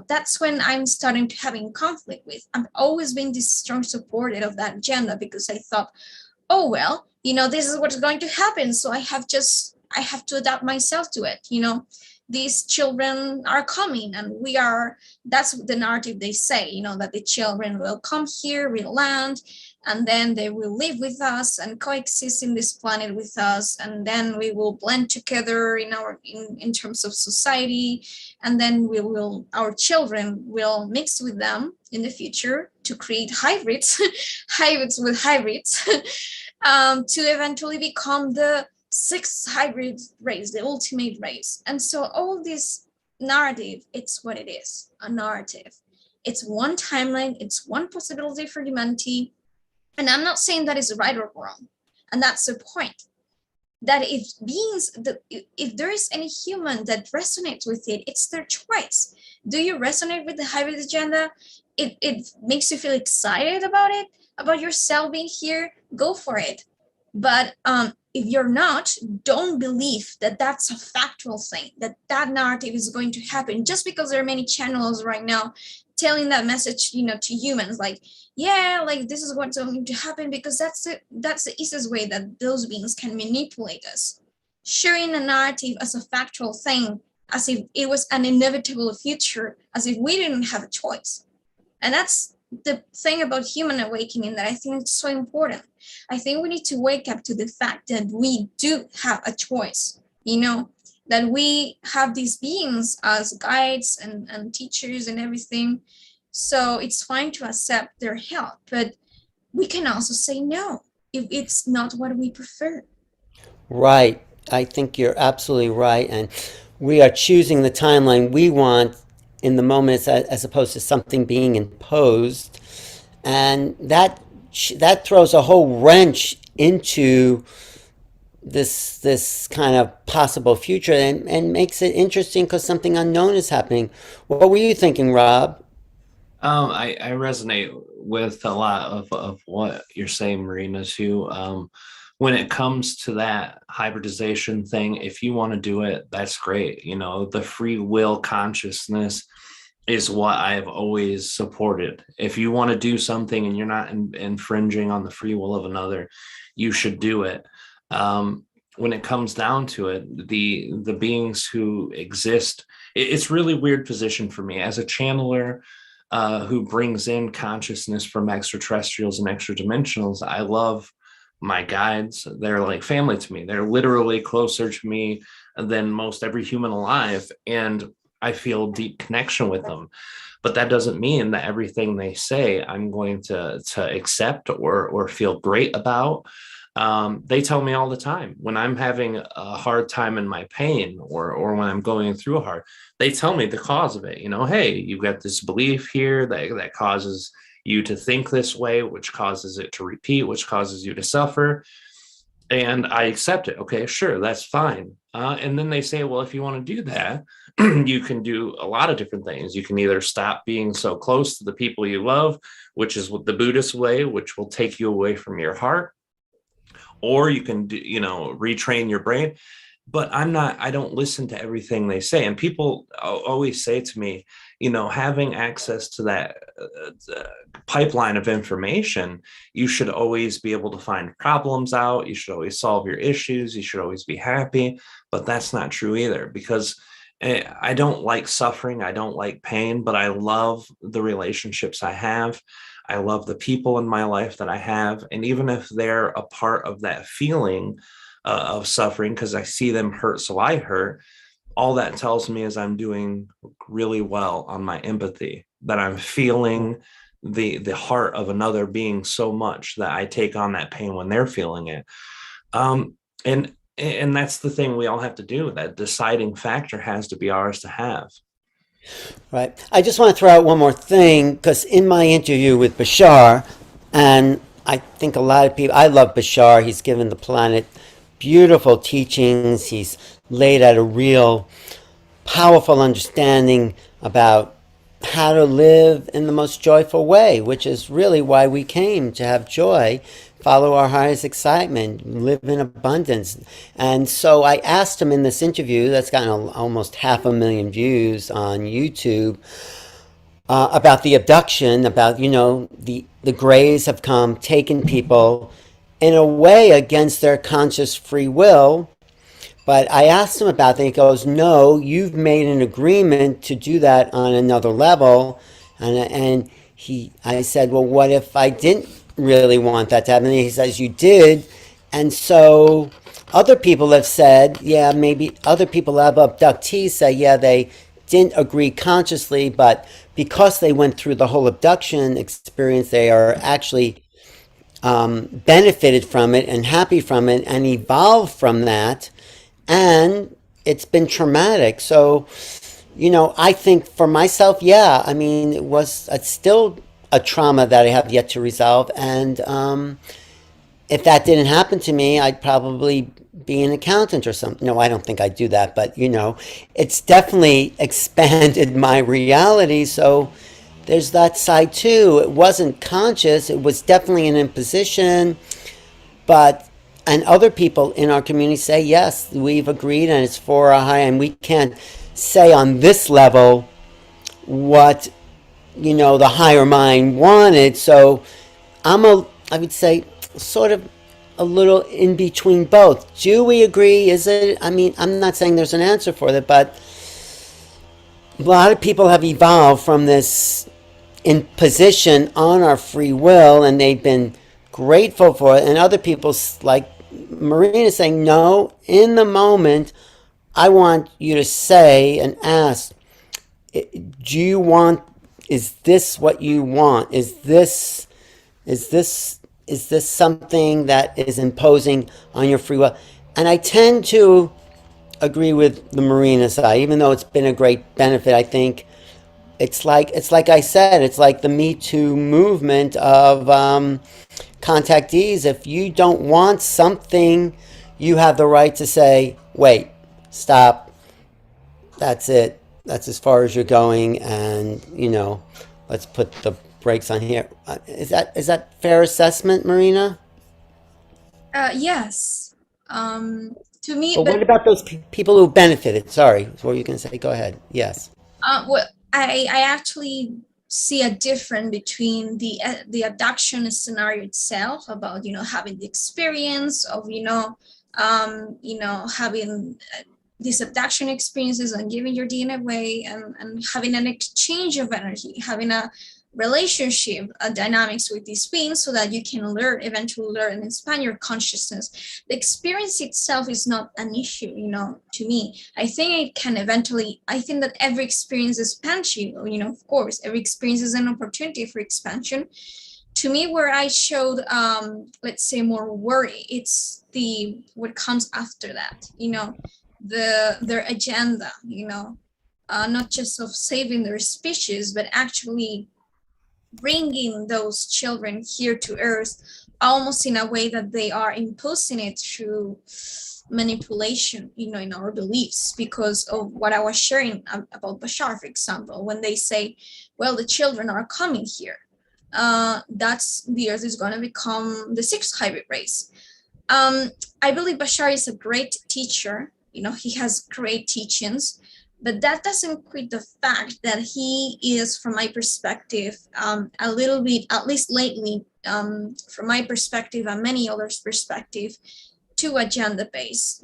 that's when I'm starting to having conflict with. I've always been this strong supporter of that agenda, because I thought, oh, well, this is what's going to happen, so I have to adapt myself to it. These children are coming, and that's the narrative they say, that the children will come here, will land, and then they will live with us and coexist in this planet with us, and then we will blend together in terms of society, and then our children will mix with them in the future to create hybrids hybrids with hybrids to eventually become the sixth hybrid race, the ultimate race. And so all this narrative, it's what it is, a narrative. It's one timeline, it's one possibility for humanity. And I'm not saying that is right or wrong. And that's the point. That if there is any human that resonates with it, it's their choice. Do you resonate with the hybrid agenda? It makes you feel excited about it, about yourself being here, go for it. But if you're not, don't believe that that's a factual thing, that narrative is going to happen, just because there are many channels right now telling that message, to humans, this is what's going to happen, because that's the easiest way that those beings can manipulate us, sharing a narrative as a factual thing, as if it was an inevitable future, as if we didn't have a choice. And that's the thing about human awakening that I think is so important. I think we need to wake up to the fact that we do have a choice, that we have these beings as guides and teachers and everything. So it's fine to accept their help, but we can also say no if it's not what we prefer. Right. I think you're absolutely right. And we are choosing the timeline we want in the moment, as opposed to something being imposed. And that throws a whole wrench into this kind of possible future, and makes it interesting because something unknown is happening. What were you thinking, Rob? I resonate with a lot of what you're saying, Marina, too. When it comes to that hybridization thing, if you want to do it, that's great. The free will consciousness is what I've always supported. If you want to do something and you're not infringing on the free will of another, you should do it. When it comes down to it, the beings who exist, it's really weird position for me as a channeler. who brings in consciousness from extraterrestrials and extra dimensionals. I love my guides. They're like family to me. They're literally closer to me than most every human alive. And I feel deep connection with them. But that doesn't mean that everything they say I'm going to accept or feel great about. They tell me all the time when I'm having a hard time in my pain or when I'm going through a hard, they tell me the cause of it. You know, hey, you've got this belief here that causes you to think this way, which causes it to repeat, which causes you to suffer. And I accept it. Okay, sure, that's fine. And then they say, well, if you want to do that, you can do a lot of different things. You can either stop being so close to the people you love, which is what the Buddhist way, which will take you away from your heart, or you can do, retrain your brain. But I don't listen to everything they say. And people always say to me, having access to that pipeline of information, you should always be able to find problems out. You should always solve your issues. You should always be happy. But that's not true either, because I don't like suffering. I don't like pain, but I love the relationships I have. I love the people in my life that I have. And even if they're a part of that feeling of suffering, because I see them hurt, so I hurt, all that tells me is I'm doing really well on my empathy, that I'm feeling the heart of another being so much that I take on that pain when they're feeling it. And that's the thing we all have to do. That deciding factor has to be ours to have. Right. I just want to throw out one more thing, because in my interview with Bashar, and I think a lot of people, I love Bashar. He's given the planet beautiful teachings. He's laid out a real powerful understanding about how to live in the most joyful way, which is really why we came, to have joy, follow our highest excitement, live in abundance. And so I asked him in this interview that's gotten almost 500,000 views on YouTube, about the abduction, about, the Greys have come, taken people in a way against their conscious free will. But I asked him about that. He goes, no, you've made an agreement to do that on another level. And I said, well, what if I didn't really want that to happen? And he says, you did. And so other people have said, yeah, maybe other people have abductees say, yeah, they didn't agree consciously, but because they went through the whole abduction experience, they are actually benefited from it and happy from it and evolved from that. And it's been traumatic. So, I think for myself, yeah, I mean, it's still a trauma that I have yet to resolve. And if that didn't happen to me, I'd probably be an accountant or something. No, I don't think I'd do that. But, it's definitely expanded my reality. So there's that side too. It wasn't conscious. It was definitely an imposition. And other people in our community say, yes, we've agreed and it's for a high, and we can't say on this level what, the higher mind wanted. So I would say, sort of a little in between both. Do we agree? Is it, I mean, I'm not saying there's an answer for that, but a lot of people have evolved from this imposition on our free will, and they've been grateful for it. And other people, like Marina, saying, no, in the moment, I want you to say and ask, is this what you want? Is this something that is imposing on your free will? And I tend to agree with the Marina side, even though it's been a great benefit. I think it's like I said, it's like the Me Too movement of contactees. If you don't want something, you have the right to say, wait, stop, that's it, that's as far as you're going, and let's put the brakes on here. Is that fair assessment, Marina? Yes. To me, But what about those people who benefited? Sorry, what were you going to say? Go ahead. Yes. well, I actually see a difference between the abduction scenario itself, about having the experience of having these abduction experiences and giving your DNA away, and having an exchange of energy, having a relationship dynamics with these beings, so that you can eventually learn and expand your consciousness. The experience itself is not an issue, to me. I think that every experience expands you, of course, every experience is an opportunity for expansion. To me, where I showed, let's say, more worry, it's what comes after that, their agenda, not just of saving their species, but actually bringing those children here to Earth, almost in a way that they are imposing it through manipulation, in our beliefs, because of what I was sharing about Bashar, for example, when they say, well, the children are coming here. That's the Earth is going to become the sixth hybrid race. I believe Bashar is a great teacher. He has great teachings, but that doesn't quit the fact that he is, from my perspective, a little bit, at least lately, from my perspective and many others' perspective, too agenda-based.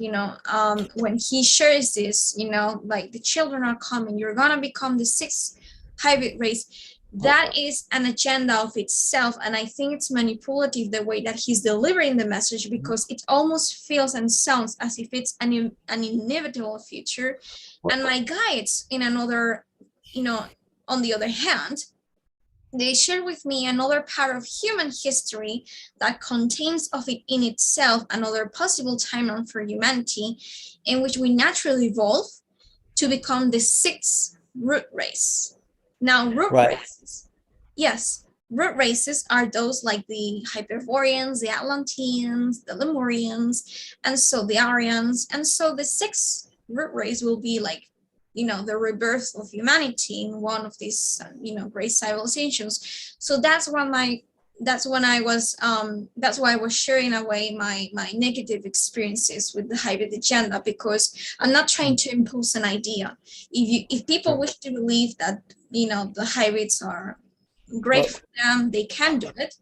When he shares this, like the children are coming, you're going to become the sixth hybrid race. That is an agenda of itself, and I think it's manipulative the way that he's delivering the message, because it almost feels and sounds as if it's an inevitable future. And my guides, in another, on the other hand, they share with me another part of human history that contains of it in itself another possible timeline for humanity, in which we naturally evolve to become the sixth root race. Now, root races, yes, root races are those like the Hyperboreans, the Atlanteans, the Lemurians, and so the Aryans. And so the sixth root race will be like, the rebirth of humanity in one of these, great civilizations. So that's why I was sharing away my negative experiences with the hybrid agenda, because I'm not trying to impose an idea. If people wish to believe that, the hybrids are great for them, they can do it.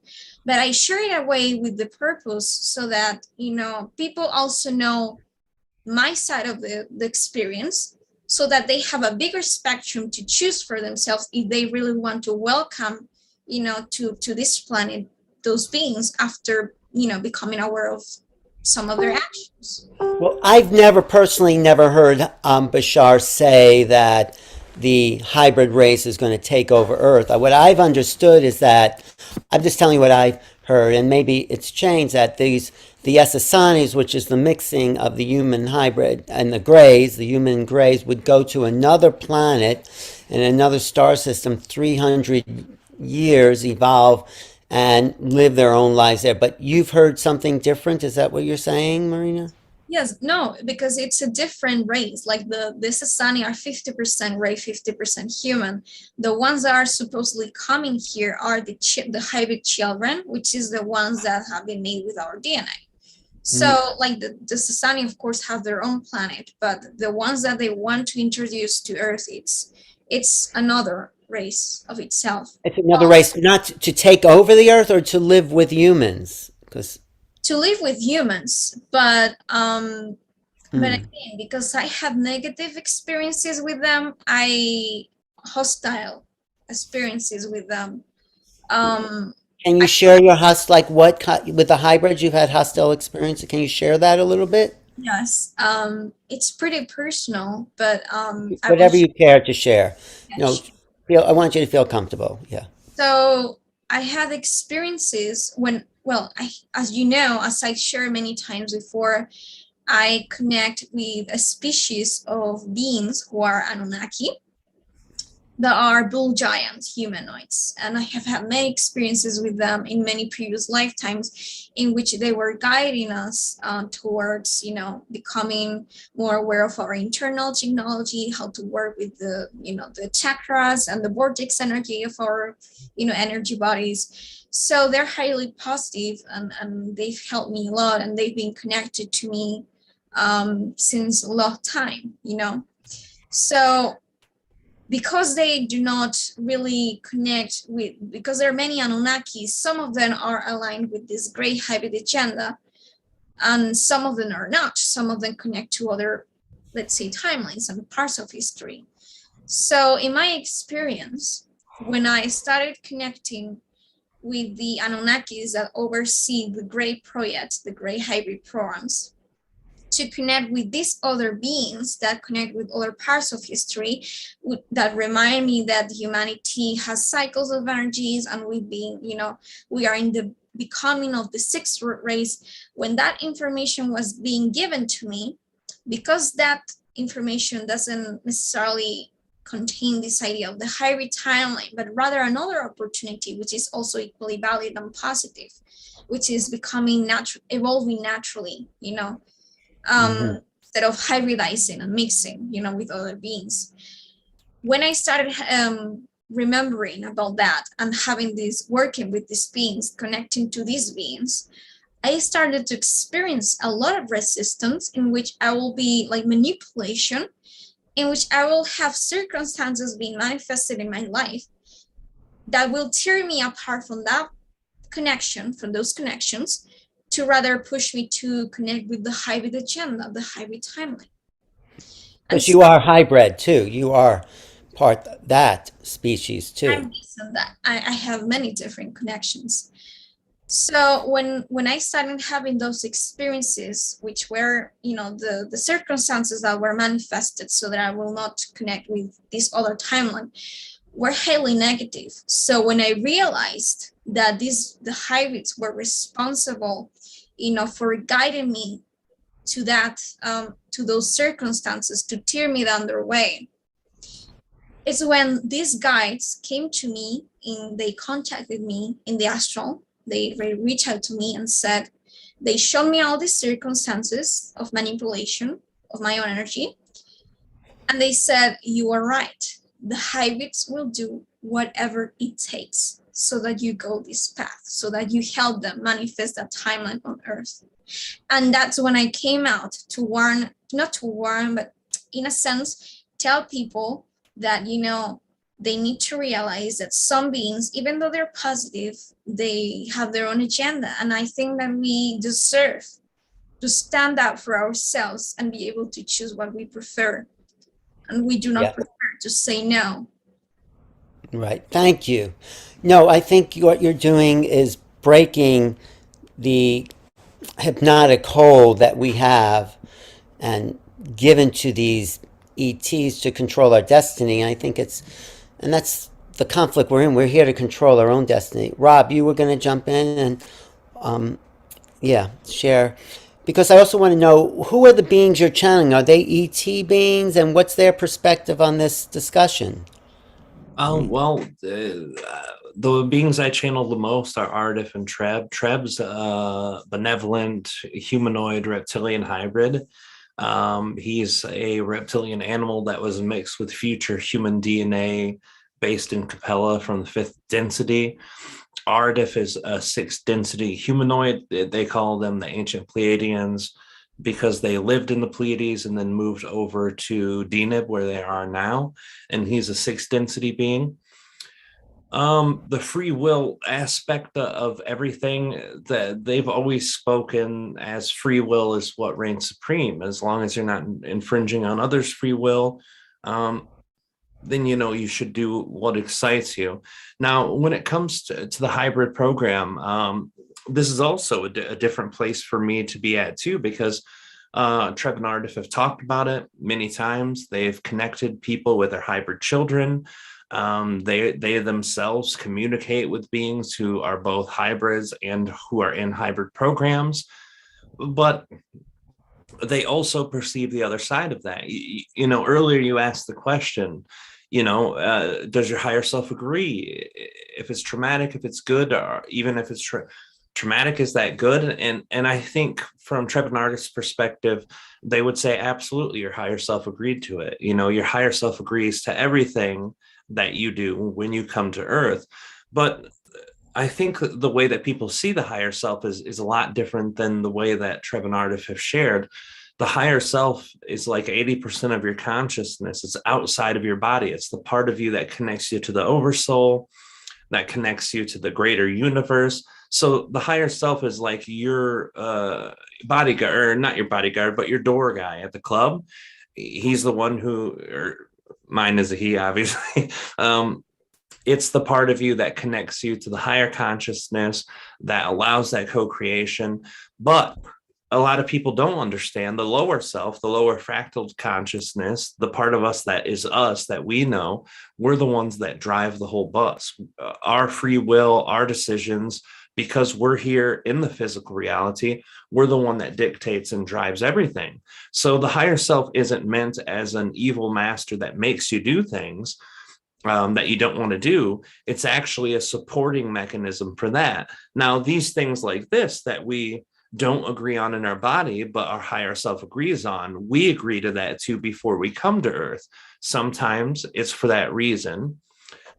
But I share it away with the purpose so that, people also know my side of the experience, so that they have a bigger spectrum to choose for themselves if they really want to welcome, to this planet, those beings, after, becoming aware of some of their actions. Well, I've personally never heard Bashar say that the hybrid race is going to take over Earth. What I've understood is that, I'm just telling you what I've heard, and maybe it's changed, that the Essasanis, which is the mixing of the human hybrid and the human greys, would go to another planet in another star system, 300 years, evolve and live their own lives there. But you've heard something different. Is that what you're saying, Marina? Yes, no, because it's a different race. Like the Sasani are 50% ray, 50% human. The ones that are supposedly coming here are the hybrid children, which is the ones that have been made with our DNA. So like the Sasani, of course, have their own planet, but the ones that they want to introduce to Earth, it's another race of itself. It's another race, not to take over the Earth or to live with humans, because to live with humans, but again, because I have negative experiences with them, hostile experiences with them. Can you share your with the hybrids you've had hostile experiences? Can you share that a little bit? Yes, it's pretty personal, but whatever you care to share. Yes. I want you to feel comfortable. Yeah. So I had experiences when, as you know, as I shared many times before, I connect with a species of beings who are Anunnaki, that are bull giant humanoids. And I have had many experiences with them in many previous lifetimes, in which they were guiding us towards, becoming more aware of our internal technology, how to work with the chakras and the vortex energy of our, energy bodies. So they're highly positive, and they've helped me a lot, and they've been connected to me since a long time, So because they do not really connect with, because there are many Anunnakis, some of them are aligned with this great hybrid agenda, and some of them are not. Some of them connect to other, let's say, timelines and parts of history. So in my experience, when I started connecting with the Anunnakis that oversee the Great Project, the Great Hybrid programs, to connect with these other beings that connect with other parts of history, that remind me that humanity has cycles of energies, and we are in the becoming of the sixth race. When that information was being given to me, because that information doesn't necessarily contain this idea of the hybrid timeline, but rather another opportunity, which is also equally valid and positive, which is becoming evolving naturally, instead of hybridizing and mixing, with other beings. When I started remembering about that and having this, working with these beings, connecting to these beings, I started to experience a lot of resistance, in which I will be like manipulation, in which I will have circumstances being manifested in my life that will tear me apart from that connection, from those connections, to rather push me to connect with the hybrid agenda, the hybrid timeline. Because you are hybrid too. You are part that species too. I'm based on that. I have many different connections. So when I started having those experiences, which were, the circumstances that were manifested so that I will not connect with this other timeline, were highly negative. So when I realized that the hybrids were responsible, for guiding me to that, to those circumstances, to tear me down their way, it's when these guides came to me, they contacted me in the astral. They reached out to me and said, they showed me all these circumstances of manipulation of my own energy. And they said, you are right. The hybrids will do whatever it takes so that you go this path, so that you help them manifest that timeline on Earth. And that's when I came out to warn, not to warn, but in a sense, tell people that, they need to realize that some beings, even though they're positive, they have their own agenda. And I think that we deserve to stand up for ourselves and be able to choose what we prefer. And we do not prefer to say no. Right. Thank you. No, I think what you're doing is breaking the hypnotic hold that we have and given to these ETs to control our destiny. I think and that's the conflict we're in. We're here to control our own destiny. Rob, you were going to jump in and, share. Because I also want to know, who are the beings you're channeling? Are they ET beings, and what's their perspective on this discussion? Well, the beings I channel the most are Ardif and Treb. Treb's benevolent humanoid reptilian hybrid. He's a reptilian animal that was mixed with future human DNA based in Capella from the 5th density. Ardif is a 6th density humanoid. They call them the ancient Pleiadians because they lived in the Pleiades and then moved over to Deneb, where they are now. And he's a 6th density being. The free will aspect of everything, that they've always spoken as free will is what reigns supreme. As long as you're not infringing on others' free will, then you should do what excites you. Now, when it comes to the hybrid program, this is also a different place for me to be at too, because Treb and Ardif have talked about it many times. They've connected people with their hybrid children. They themselves communicate with beings who are both hybrids and who are in hybrid programs, but they also perceive the other side of that. Earlier you asked the question, does your higher self agree if it's traumatic, if it's good, or even if it's traumatic, is that good? And I think from Treb and Ardif's perspective, they would say absolutely, your higher self agreed to it. Your higher self agrees to everything that you do when you come to Earth. But I think the way that people see the higher self is a lot different than the way that Treb and Ardif have shared. The higher self is like 80% of your consciousness. It's outside of your body. It's the part of you that connects you to the oversoul, that connects you to the greater universe. So the higher self is like your bodyguard, or not your bodyguard, but your door guy at the club. he's the one who, or mine is a he, obviously. It's the part of you that connects you to the higher consciousness, that allows that co-creation. But a lot of people don't understand the lower self, the lower fractal consciousness, the part of us that is us, that we know. We're the ones that drive the whole bus. Our free will, our decisions, because we're here in the physical reality, we're the one that dictates and drives everything. So the higher self isn't meant as an evil master that makes you do things that you don't want to do. It's actually a supporting mechanism for that. Now, these things like this that we don't agree on in our body, but our higher self agrees on, we agree to that too before we come to Earth. Sometimes it's for that reason,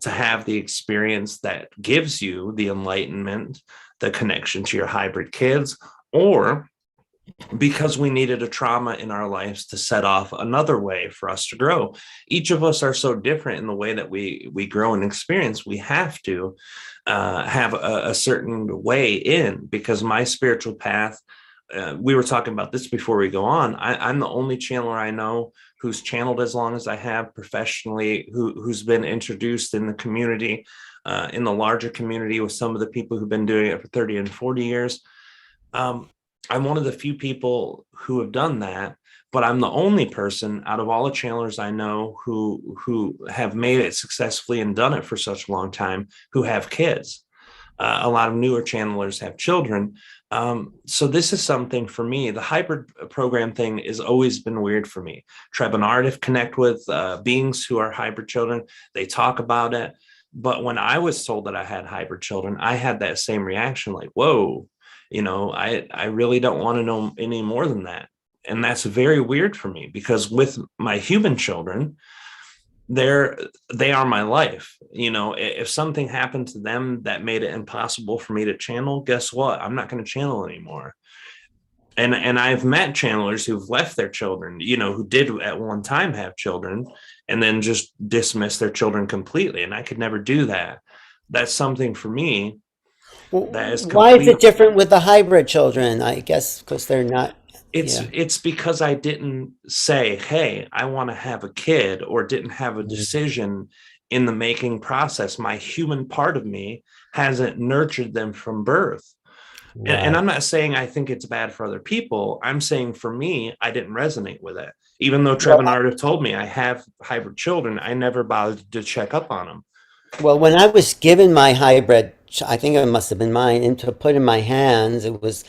to have the experience that gives you the enlightenment, the connection to your hybrid kids, or because we needed a trauma in our lives to set off another way for us to grow. Each of us are so different in the way that we grow and experience. We have to have a certain way in, because my spiritual path, we were talking about this before we go on. I'm the only channeler I know who's channeled as long as I have professionally, who's been introduced in the community, in the larger community, with some of the people who've been doing it for 30 and 40 years. I'm one of the few people who have done that, but I'm the only person out of all the channelers I know who have made it successfully and done it for such a long time, who have kids. A lot of newer channelers have children. So this is something for me. The hybrid program thing has always been weird for me. Treb and Ardif connect with beings who are hybrid children. They talk about it. But when I was told that I had hybrid children, I had that same reaction, like, whoa, I really don't want to know any more than that. And that's very weird for me, because with my human children, they are my life. If something happened to them that made it impossible for me to channel, guess what? I'm not going to channel anymore. And I've met channelers who've left their children, who did at one time have children, and then just dismiss their children completely. And I could never do that. That's something for me that is Why is it complete. different with the hybrid children? I guess because they're not. Yeah. It's because I didn't say, hey, I want to have a kid, or didn't have a decision in the making process. My human part of me hasn't nurtured them from birth. And I'm not saying I think it's bad for other people. I'm saying for me, I didn't resonate with it. Even though Trevor and Ardif told me I have hybrid children, I never bothered to check up on them. Well, when I was given my hybrid, I think it must have been mine, and to put in my hands, it was,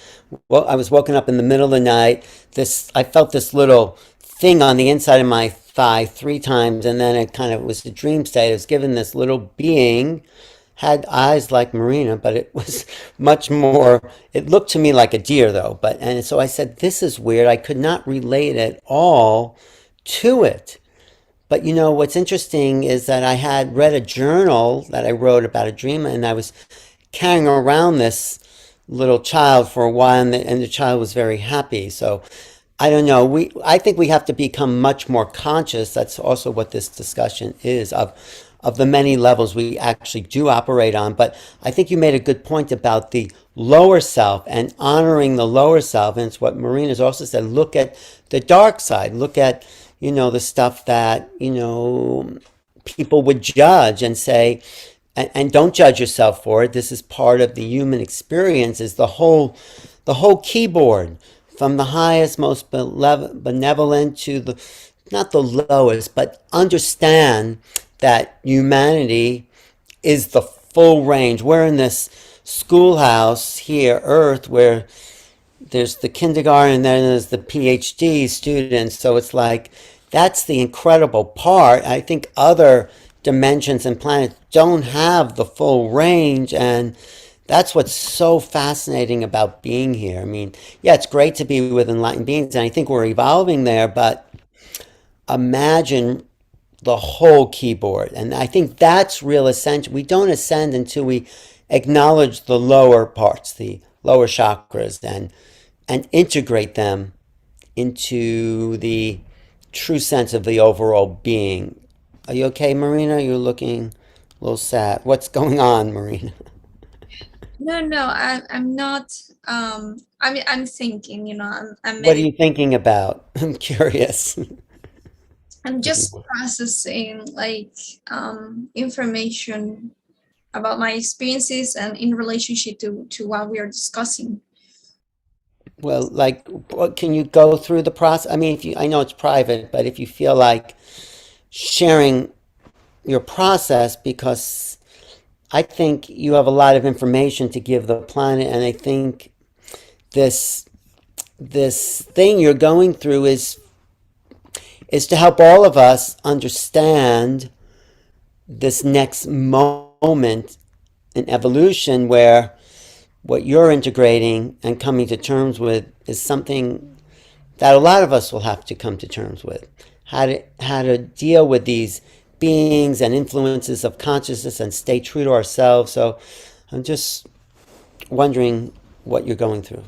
well, I was woken up in the middle of the night. I felt this little thing on the inside of my thigh 3 times, and then it kind of was a dream state. I was given this little being, had eyes like Marina, but it was much more, it looked to me like a deer though. And so I said, this is weird. I could not relate at all to it. But what's interesting is that I had read a journal that I wrote about a dream, and I was carrying around this little child for a while, and the child was very happy. So I don't know. I think we have to become much more conscious. That's also what this discussion is, of the many levels we actually do operate on. But I think you made a good point about the lower self and honoring the lower self. And it's what Marina's also said. Look at the dark side. Look at the stuff that, people would judge and say, and don't judge yourself for it. This is part of the human experience, is the whole keyboard, from the highest, most benevolent to not the lowest, but understand that humanity is the full range. We're in this schoolhouse here, Earth, where there's the kindergarten and then there's the PhD students. So it's like, that's the incredible part. I think other dimensions and planets don't have the full range, and that's what's so fascinating about being here. I mean, yeah, it's great to be with enlightened beings, and I think we're evolving there, but imagine the whole keyboard. And I think that's real ascension. We don't ascend until we acknowledge the lower parts, the lower chakras, and integrate them into the true sense of the overall being. Are you okay, Marina? You're looking a little sad. What's going on, Marina? No, I'm not. I'm thinking. What are you thinking about? I'm curious. and if you just would. processing like information about my experiences and in relationship to what we are discussing. Well, like, can you go through the process? I mean, if you, I know it's private, but if you feel like sharing your process, because I think you have a lot of information to give the planet, and I think this this thing you're going through is to help all of us understand this next moment in evolution where what you're integrating and coming to terms with is something that a lot of us will have to come to terms with. How to deal with these beings and influences of consciousness and stay true to ourselves. So I'm just wondering what you're going through.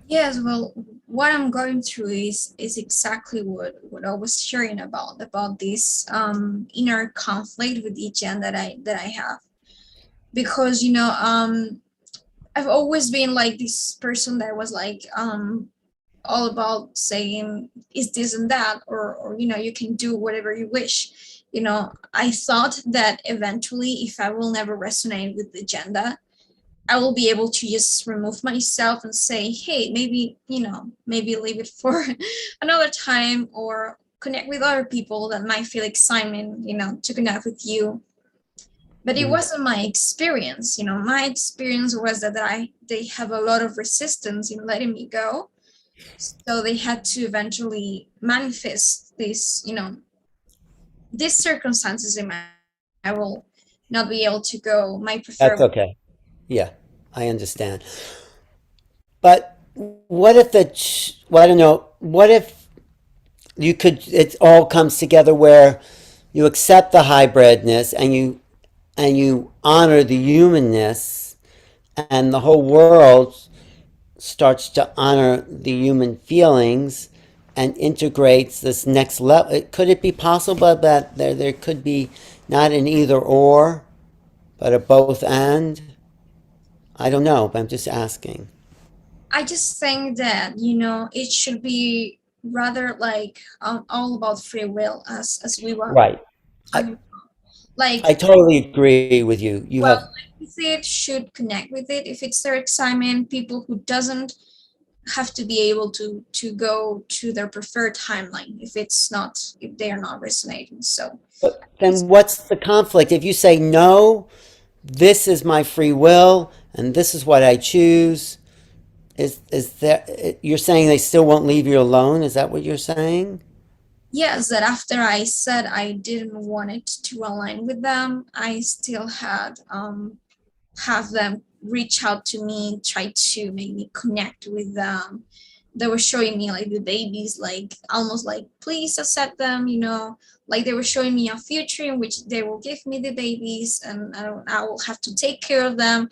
Yes, well, what I'm going through is exactly what I was sharing about this inner conflict with each end that I have. Because I've always been like this person that was like all about saying is this and that, or you can do whatever you wish. I thought that eventually, if I will never resonate with the agenda, I will be able to just remove myself and say, hey, maybe leave it for another time, or connect with other people that might feel excitement, to connect with you. But it Mhm. wasn't my experience. My experience was that they have a lot of resistance in letting me go. So they had to eventually manifest these circumstances in my I will not be able to go my That's preferred. okay. Yeah, I understand. But what if well, I don't know, what if you could, it all comes together where you accept the hybridness and you honor the humanness, and the whole world starts to honor the human feelings and integrates this next level. Could it be possible that there could be not an either or, but a both and? I don't know, but I'm just asking. I just think that it should be rather like all about free will, as we were Right. I, talking. Like, I totally agree with you. You well, have, with it should connect with it. If it's their excitement, people who doesn't have to be able to go to their preferred timeline if they are not resonating. So but then what's the conflict? If you say, no, this is my free will and this is what I choose, is that, you're saying they still won't leave you alone? Is that what you're saying? yes, that after I said I didn't want it to align with them, I still had have them reach out to me, try to make me connect with them. They were showing me like the babies, like almost like please accept them, like they were showing me a future in which they will give me the babies, and I will have to take care of them,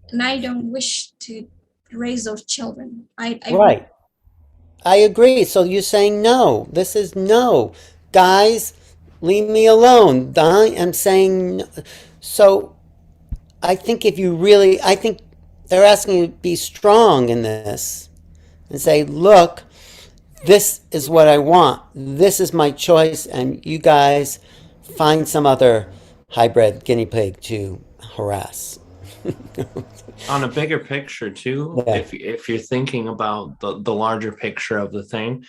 and I don't wish to raise those children. I really, Right. I agree. So you're saying no. This is no. Guys, leave me alone. I am saying no. So I think if you really, I think they're asking you to be strong in this and say, look, this is what I want. This is my choice. And you guys find some other hybrid guinea pig to harass. On a bigger picture too, Yeah. if you're thinking about the larger picture of the thing,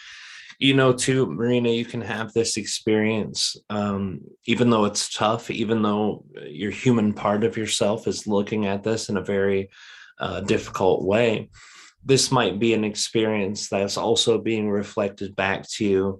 too, Marina, you can have this experience, even though it's tough, even though your human part of yourself is looking at this in a very difficult way. This might be an experience that's also being reflected back to you,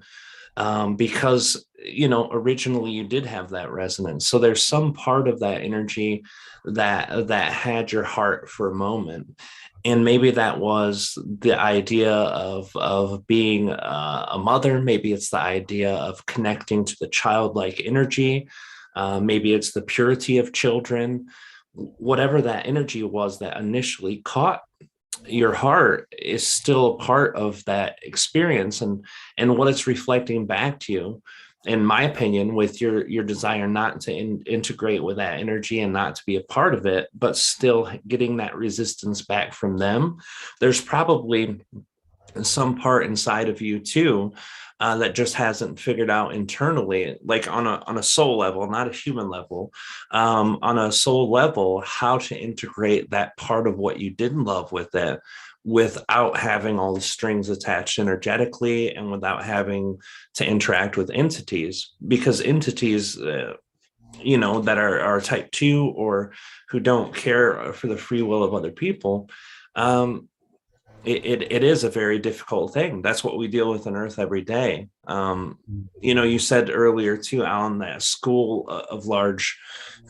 because originally you did have that resonance. So there's some part of that energy that had your heart for a moment, and maybe that was the idea of being a mother. Maybe it's the idea of connecting to the childlike energy. Maybe it's the purity of children. Whatever that energy was that initially caught your heart is still a part of that experience, and what it's reflecting back to you, in my opinion, with your desire not to integrate with that energy and not to be a part of it, but still getting that resistance back from them. There's probably some part inside of you too that just hasn't figured out internally, like on a soul level, not a human level, on a soul level, how to integrate that part of what you didn't love with it without having all the strings attached energetically and without having to interact with entities, because entities that are type 2 or who don't care for the free will of other people, it is a very difficult thing. That's what we deal with on Earth every day. You said earlier too, Alan, that school of large,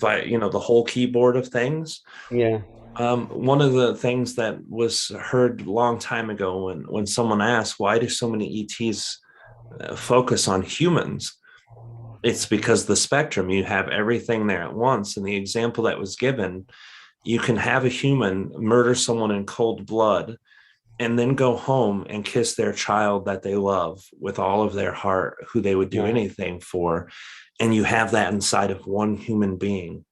the whole keyboard of things. Yeah. One of the things that was heard a long time ago when someone asked, why do so many ETs focus on humans? It's because the spectrum, you have everything there at once. And the example that was given, you can have a human murder someone in cold blood and then go home and kiss their child that they love with all of their heart, who they would do anything for. And you have that inside of one human being.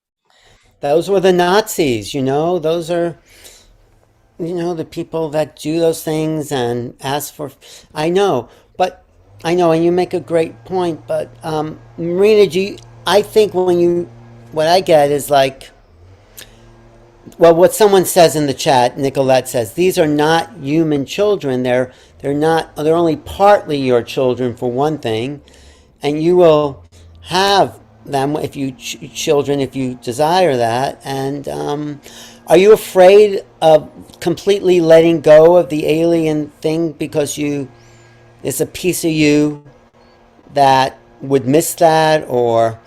Those were the Nazis, those are, the people that do those things and ask for, I know, and you make a great point, but Marina, I think what I get is like, well, what someone says in the chat, Nicolette says, these are not human children. They're only partly your children, for one thing, and you will have them if you children if you desire that. And are you afraid of completely letting go of the alien thing because it's a piece of you that would miss that, or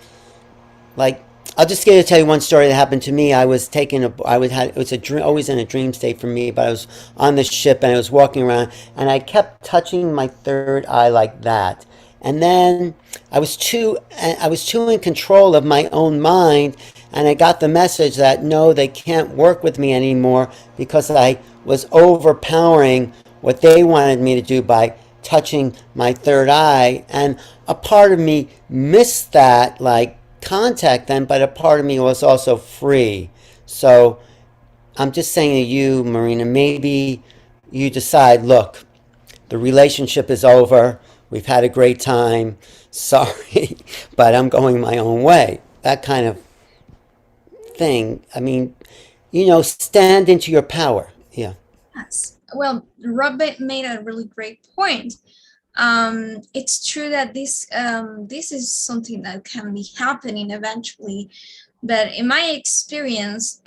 like? I'll just tell you one story that happened to me. I was it was a dream, always in a dream state for me, but I was on the ship and I was walking around and I kept touching my third eye like that. And then I was too in control of my own mind, and I got the message that no, they can't work with me anymore because I was overpowering what they wanted me to do by touching my third eye. And a part of me missed that, like, contact them, but a part of me was also free. So I'm just saying to you, Marina, maybe you decide, look, the relationship is over. We've had a great time. Sorry, but I'm going my own way. That kind of thing. I mean, stand into your power. Yeah. Yes. Well, Robert made a really great point. It's true that this is something that can be happening eventually, but in my experience,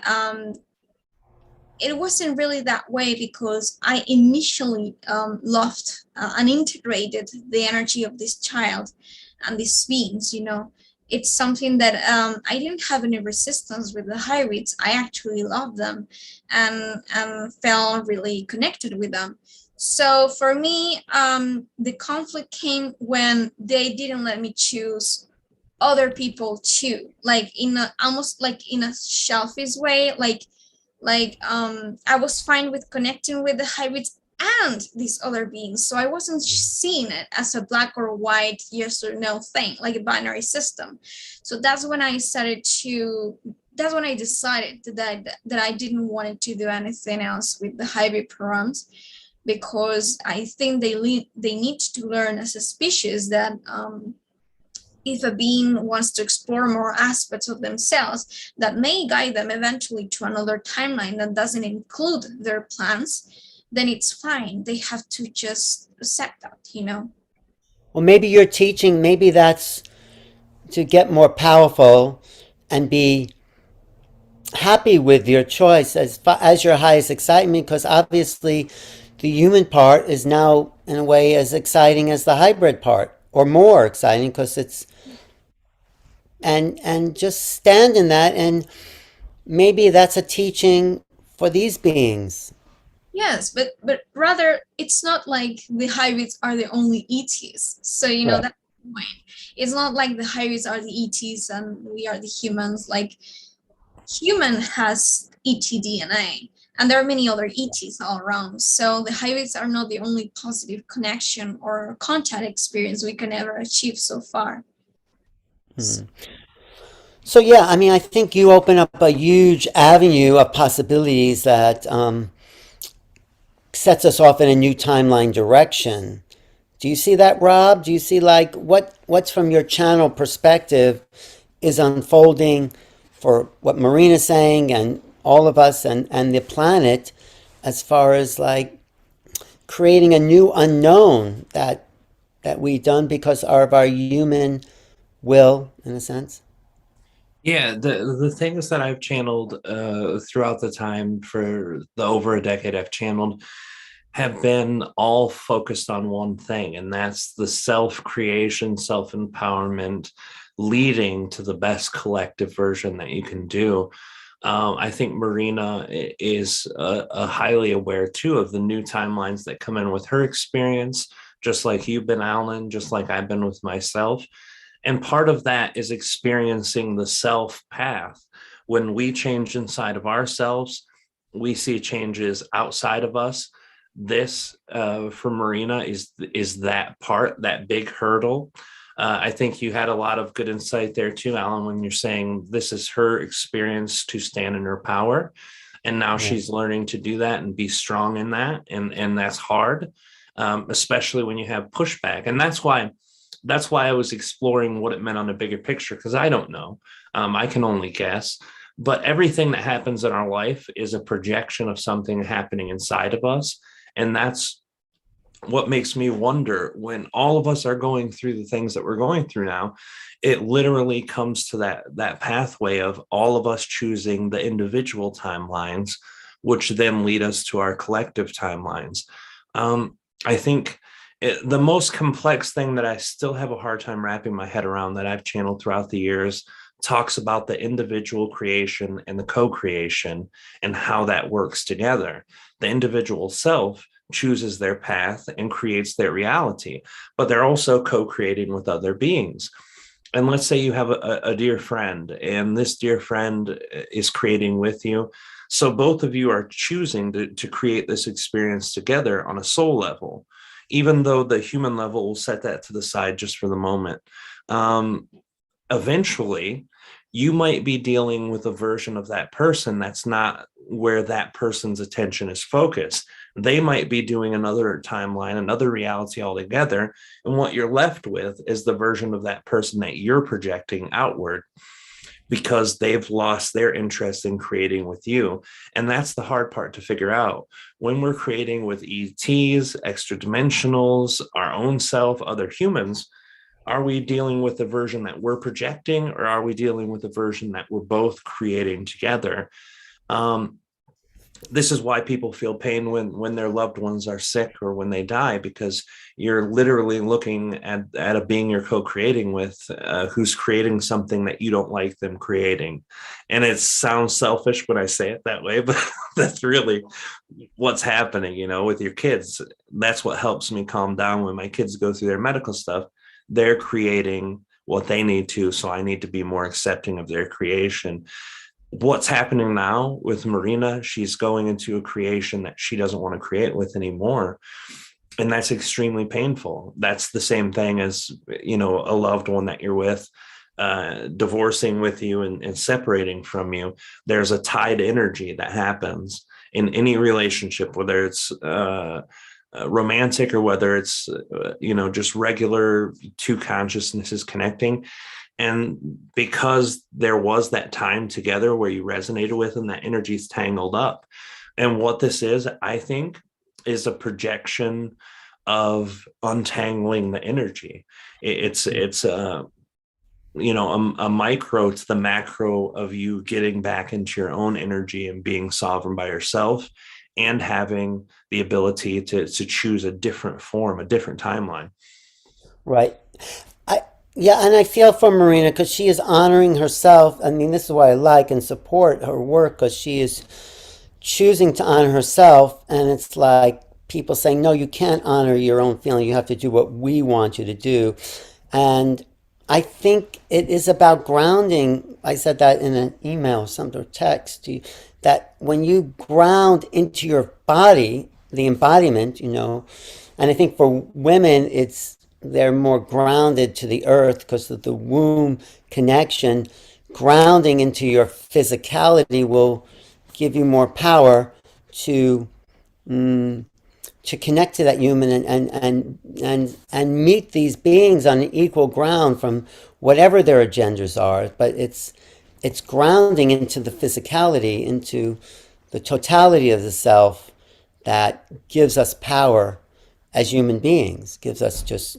it wasn't really that way because I initially loved and integrated the energy of this child and these beings. It's something that I didn't have any resistance with the hybrids. I actually loved them and felt really connected with them. So for me, the conflict came when they didn't let me choose other people too, like almost like in a selfish way, like I was fine with connecting with the hybrids and these other beings. So I wasn't seeing it as a black or white, yes or no thing, like a binary system. So that's when I decided that I didn't want to do anything else with the hybrid programs, because I think they need to learn as a species that if a being wants to explore more aspects of themselves, that may guide them eventually to another timeline that doesn't include their plans, then it's fine. They have to just accept that, Well, maybe you're teaching, maybe that's to get more powerful and be happy with your choice as your highest excitement, because obviously the human part is now in a way as exciting as the hybrid part, or more exciting, because it's and just stand in that, and maybe that's a teaching for these beings. Yes, but rather it's not like the hybrids are the only ETs. So Right. that's the point. It's not like the hybrids are the ETs and we are the humans. Like, human has ET DNA, and there are many other ETs all around. So the hybrids are not the only positive connection or contact experience we can ever achieve so far. So yeah, I mean, I think you open up a huge avenue of possibilities that sets us off in a new timeline direction Do you see that, Rob? Do you see like what's from your channel perspective is unfolding for what Marina's saying and all of us and the planet as far as like creating a new unknown that we've done because of our human will, in a sense? Yeah, the things that I've channeled throughout the time for the over a decade I've channeled have been all focused on one thing, and that's the self creation, self empowerment, leading to the best collective version that you can do. I think Marina is highly aware too of the new timelines that come in with her experience, just like you've been, Alan, just like I've been with myself. And part of that is experiencing the self path. When we change inside of ourselves, we see changes outside of us. This for Marina is that part, that big hurdle. I think you had a lot of good insight there too, Alan, when you're saying this is her experience to stand in her power. And now Yeah. she's learning to do that and be strong in that. And that's hard, especially when you have pushback. And that's why I was exploring what it meant on a bigger picture, because I don't know. I can only guess. But everything that happens in our life is a projection of something happening inside of us. And that's what makes me wonder, when all of us are going through the things that we're going through now, it literally comes to that pathway of all of us choosing the individual timelines, which then lead us to our collective timelines. I think the most complex thing that I still have a hard time wrapping my head around, that I've channeled throughout the years, talks about the individual creation and the co-creation and how that works together. The individual self chooses their path and creates their reality, but they're also co-creating with other beings. And let's say you have a dear friend, and this dear friend is creating with you. So both of you are choosing to create this experience together on a soul level, even though the human level will set that to the side just for the moment. Eventually, you might be dealing with a version of that person that's not where that person's attention is focused. They might be doing another timeline, another reality altogether. And what you're left with is the version of that person that you're projecting outward, because they've lost their interest in creating with you. And that's the hard part to figure out. When we're creating with ETs, extra dimensionals, our own self, other humans, are we dealing with the version that we're projecting, or are we dealing with the version that we're both creating together? This is why people feel pain when their loved ones are sick or when they die, because you're literally looking at a being you're co-creating with, who's creating something that you don't like them creating. And it sounds selfish when I say it that way, but that's really what's happening, with your kids. That's what helps me calm down when my kids go through their medical stuff. They're creating what they need to, so I need to be more accepting of their creation. What's happening now with Marina, she's going into a creation that she doesn't want to create with anymore. And that's extremely painful. That's the same thing as, a loved one that you're with, divorcing with you and separating from you. There's a tied energy that happens in any relationship, whether it's romantic or whether it's, just regular two consciousnesses connecting. And because there was that time together where you resonated with them, that energy is tangled up. And what this is, I think, is a projection of untangling the energy. It's a micro to the macro of you getting back into your own energy and being sovereign by yourself, and having the ability to choose a different form, a different timeline. Right. Yeah, and I feel for Marina because she is honoring herself. I mean, this is why I like and support her work, because she is choosing to honor herself. And it's like people saying, no, you can't honor your own feeling. You have to do what we want you to do. And I think it is about grounding. I said that in an email, some or text to you, that when you ground into your body, the embodiment, and I think for women, they're more grounded to the earth because of the womb connection. Grounding into your physicality will give you more power to to connect to that human and meet these beings on equal ground from whatever their agendas are. But it's grounding into the physicality, into the totality of the self that gives us power as human beings, gives us just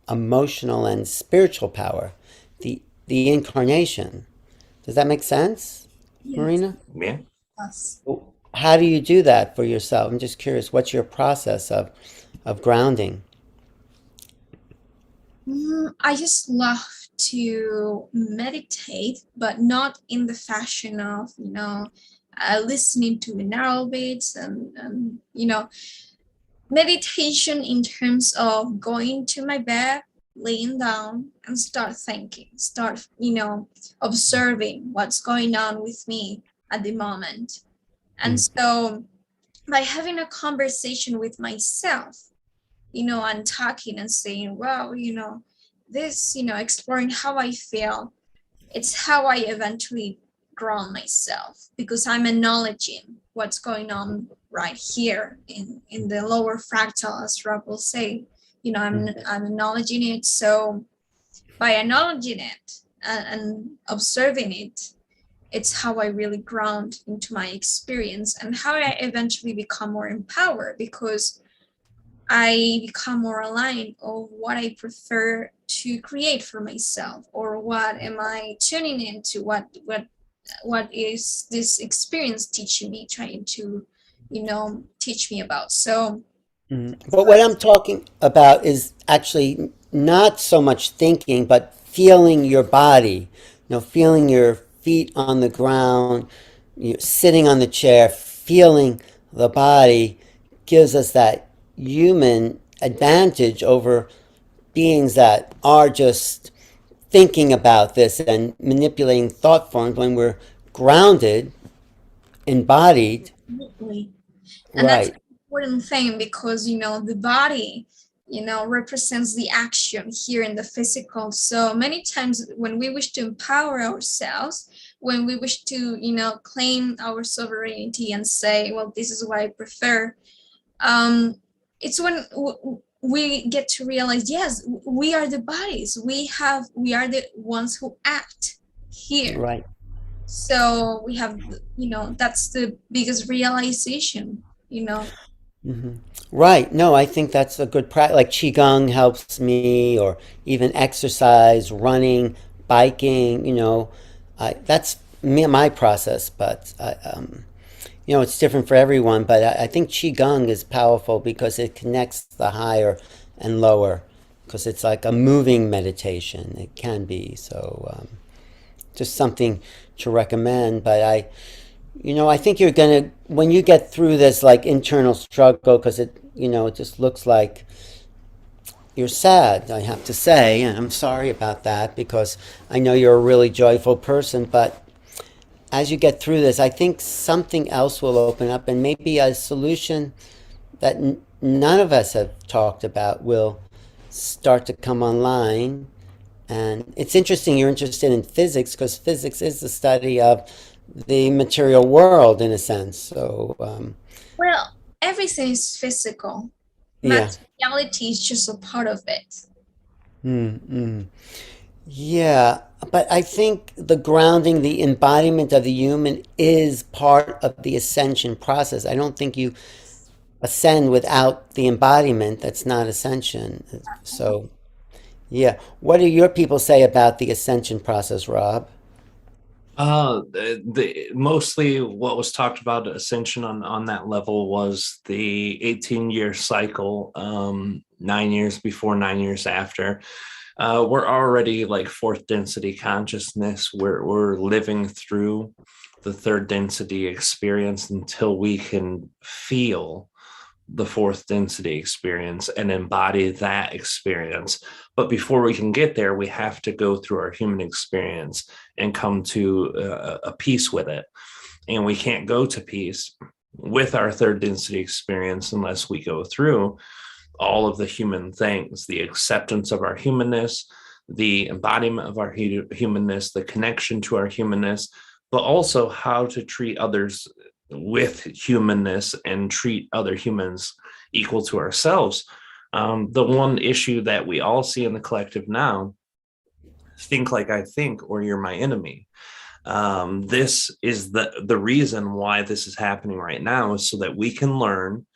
emotional and spiritual power, the incarnation. Does that make sense, Yes. Marina? Yeah. Yes. How do you do that for yourself? I'm just curious, what's your process of grounding? I just love to meditate, but not in the fashion of, listening to binaural beats and meditation in terms of going to my bed, laying down and start thinking, start, observing what's going on with me at the moment. And Mm. so by having a conversation with myself, and talking and saying, well, this, exploring how I feel, it's how I eventually ground myself because I'm acknowledging what's going on right here in the lower fractal, as Rob will say. I'm acknowledging it. So by acknowledging it and observing it, it's how I really ground into my experience and how I eventually become more empowered because I become more aligned of what I prefer to create for myself or what am I tuning into, what is this experience teaching me, trying to, teach me about. So But what I'm talking about is actually not so much thinking, but feeling your body, feeling your feet on the ground, sitting on the chair, feeling the body gives us that human advantage over beings that are just thinking about this and manipulating thought forms when we're grounded, embodied. absolutely. And that's Right, an important thing because the body represents the action here in the physical. So many times when we wish to empower ourselves, when we wish to claim our sovereignty and say, well, this is what I prefer, it's when we get to realize, yes, we are the bodies, we are the ones who act here. right. So we have, that's the biggest realization, Hmm. Right. No, I think that's a good practice. Like Qigong helps me, or even exercise, running, biking, that's me, my process, but it's different for everyone. But I think Qigong is powerful because it connects the higher and lower, because it's like a moving meditation. It can be. So just something to recommend. But I think you're gonna, when you get through this like internal struggle, because it just looks like you're sad, I have to say, and I'm sorry about that because I know you're a really joyful person. But as you get through this, I think something else will open up, and maybe a solution that none of us have talked about will start to come online. And it's interesting you're interested in physics because physics is the study of the material world in a sense. So, well, everything is physical. yeah. Materiality is just a part of it. Mm-mm. Yeah. But I think the grounding, the embodiment of the human is part of the ascension process. I don't think you ascend without the embodiment. That's not ascension. So, yeah. What do your people say about the ascension process, Rob? Mostly what was talked about ascension on that level was the 18-year cycle, 9 years before, 9 years after. We're already like fourth density consciousness. We're living through the third density experience until we can feel the fourth density experience and embody that experience. But before we can get there, we have to go through our human experience and come to a peace with it. And we can't go to peace with our third density experience unless we go through all of the human things, the acceptance of our humanness, the embodiment of our humanness, the connection to our humanness, but also how to treat others with humanness and treat other humans equal to ourselves. The one issue that we all see in the collective now, think like I think, or you're my enemy. This is the reason why this is happening right now, is so that we can learn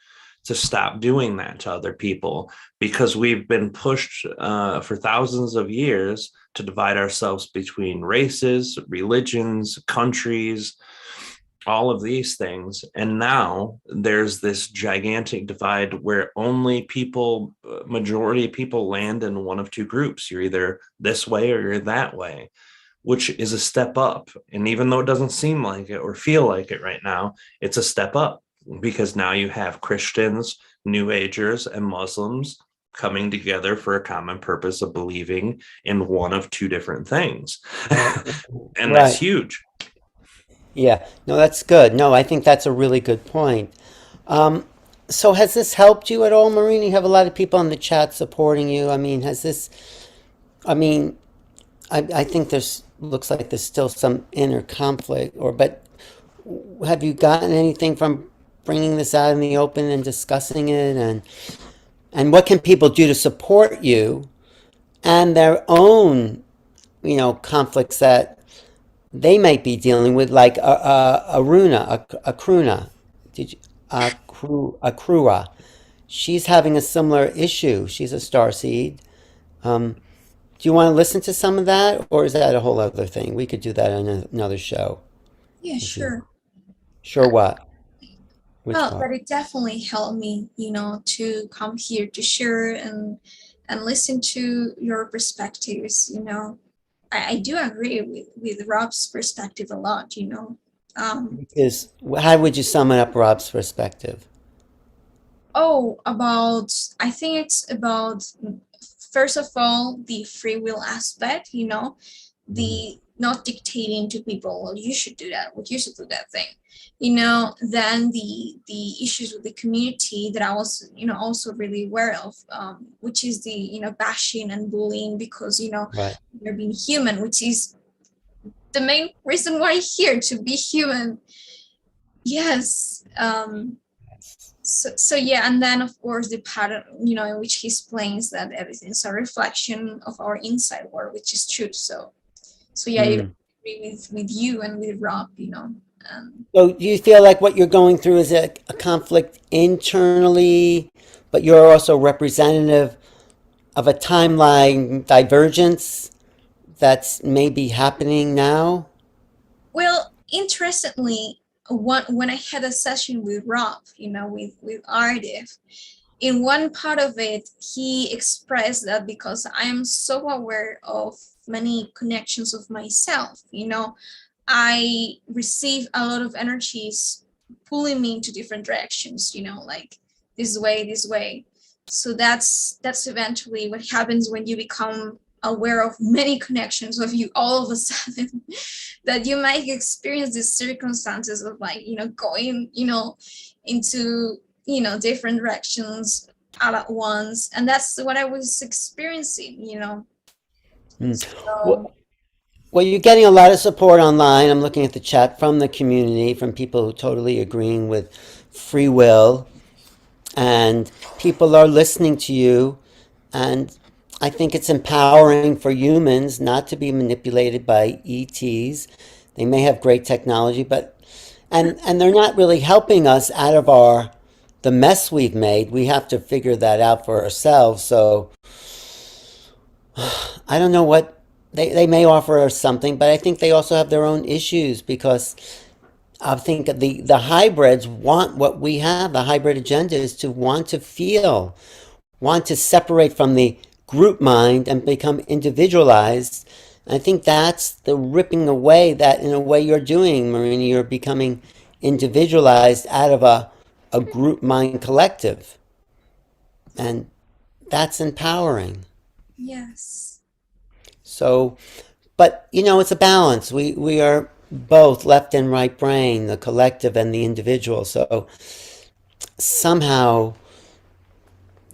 to stop doing that to other people, because we've been pushed for thousands of years to divide ourselves between races, religions, countries, all of these things. And now there's this gigantic divide where only people, majority of people, land in one of two groups. You're either this way or you're that way, which is a step up. And even though it doesn't seem like it or feel like it right now, it's a step up, because now you have Christians, New Agers, and Muslims coming together for a common purpose of believing in one of two different things. And that's Right. huge. Yeah. No, that's good. No, I think that's a really good point. So has this helped you at all, Marina? You have a lot of people in the chat supporting you. I mean, has this, I mean, I think there's, looks like there's still some inner conflict, but have you gotten anything from bringing this out in the open and discussing it? And what can people do to support you and their own, conflicts that they might be dealing with, like a Kruna, did you, Krua. She's having a similar issue. She's a starseed. Do you want to listen to some of that, or is that a whole other thing? We could do that on another show. Yeah, If you sure. sure what? Which Well, part? but it definitely helped me, to come here to share and listen to your perspectives. I do agree with Rob's perspective a lot. Is how would you sum it up, Rob's perspective? I think it's about, first of all, the free will aspect, Mhm. the not dictating to people, well, you should do that, well, you should do that thing. Then the issues with the community that I was, also really aware of, which is the, bashing and bullying because, Right. you're being human, which is the main reason why I'm here, to be human. Yes. So yeah, and then of course the pattern, in which he explains that everything's a reflection of our inside world, which is true. So yeah, I Mm. agree with you and with Rob. So do you feel like what you're going through is a conflict internally, but you're also representative of a timeline divergence that's maybe happening now? Well, interestingly, when I had a session with Rob, with Ardif, in one part of it, he expressed that because I am so aware of many connections of myself, I receive a lot of energies pulling me into different directions, like this way, this way. So that's eventually what happens when you become aware of many connections of you all of a sudden, that you might experience these circumstances of, like, going, into, different directions all at once. And that's what I was experiencing. Mm. So Well, well, you're getting a lot of support online. I'm looking at the chat from the community, from people who totally agreeing with free will, and people are listening to you. And I think it's empowering for humans not to be manipulated by ETs. They may have great technology, but and they're not really helping us out of our the mess we've made. We have to figure that out for ourselves. So I don't know what they may offer us something, but I think they also have their own issues because I think the hybrids want what we have. The hybrid agenda is to want to feel, want to separate from the group mind and become individualized. And I think that's the ripping away that, in a way, you're doing, Marina. You're becoming individualized out of a group mind collective. And that's empowering. yes. So, but it's a balance. We are both left and right brain, the collective and the individual. So somehow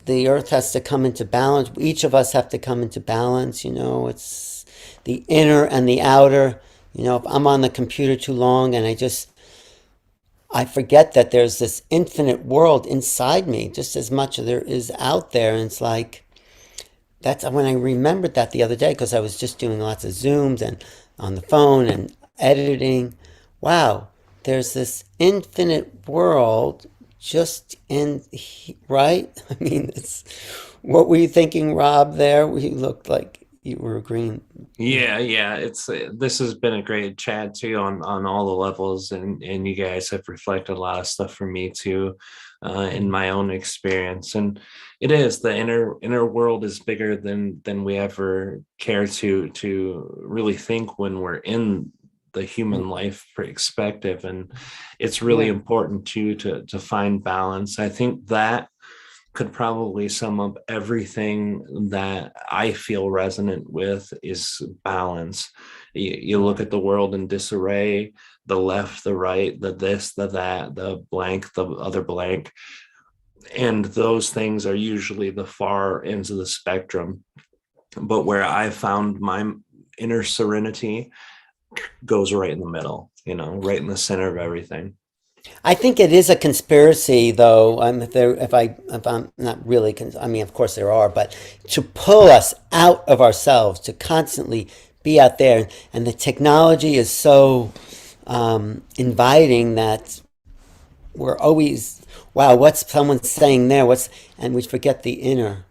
the earth has to come into balance. Each of us have to come into balance. It's the inner and the outer. If I'm on the computer too long and I just I forget that there's this infinite world inside me, just as much as there is out there. And it's like, that's when I remembered that the other day because I was just doing lots of Zooms and on the phone and editing. Wow, there's this infinite world just in, right? I mean, it's, what were you thinking, Rob, there? You looked like you were agreeing. Yeah. It's this has been a great chat too on all the levels, and you guys have reflected a lot of stuff for me too, in my own experience. And it is the inner world is bigger than we ever care to really think when we're in the human life perspective. And it's really Yeah. important too to find balance. I think that could probably sum up everything that I feel resonant with is balance. You look at the world in disarray, the left, the right, the this, the that, the blank, the other blank. And those things are usually the far ends of the spectrum. But where I found my inner serenity goes right in the middle, right in the center of everything. I think it is a conspiracy, though. If I'm not really, I mean, of course there are, but to pull us out of ourselves, to constantly be out there, and the technology is so inviting that we're always, wow, what's someone saying there? And we forget the inner.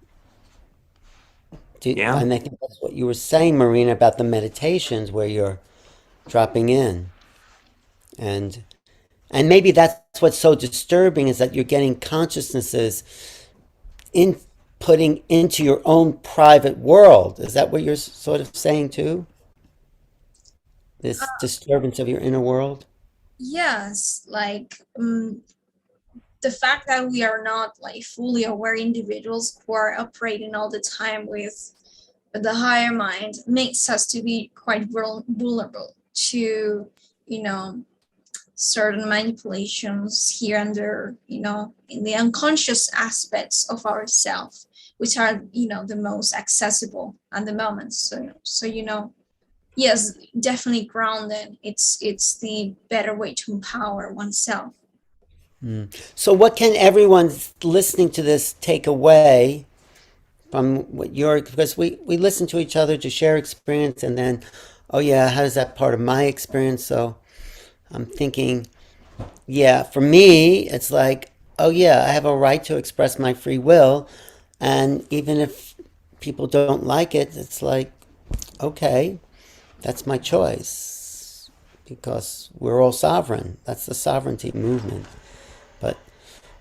Yeah. And I think that's what you were saying, Marina, about the meditations where you're dropping in, and and maybe that's what's so disturbing is that you're getting consciousnesses inputting into your own private world. Is that what you're sort of saying too? This disturbance of your inner world? Yes, like the fact that we are not like fully aware individuals who are operating all the time with the higher mind makes us to be quite vulnerable to, you know, certain manipulations here and there, in the unconscious aspects of ourself, which are, the most accessible at the moment. So yes, definitely grounded. It's the better way to empower oneself. So, what can everyone listening to this take away from what you're, because we listen to each other to share experience, and then, oh yeah, how is that part of my experience? So, I'm thinking, yeah, for me, it's like, oh yeah, I have a right to express my free will. And even if people don't like it, it's like, okay, that's my choice because we're all sovereign. That's the sovereignty movement. But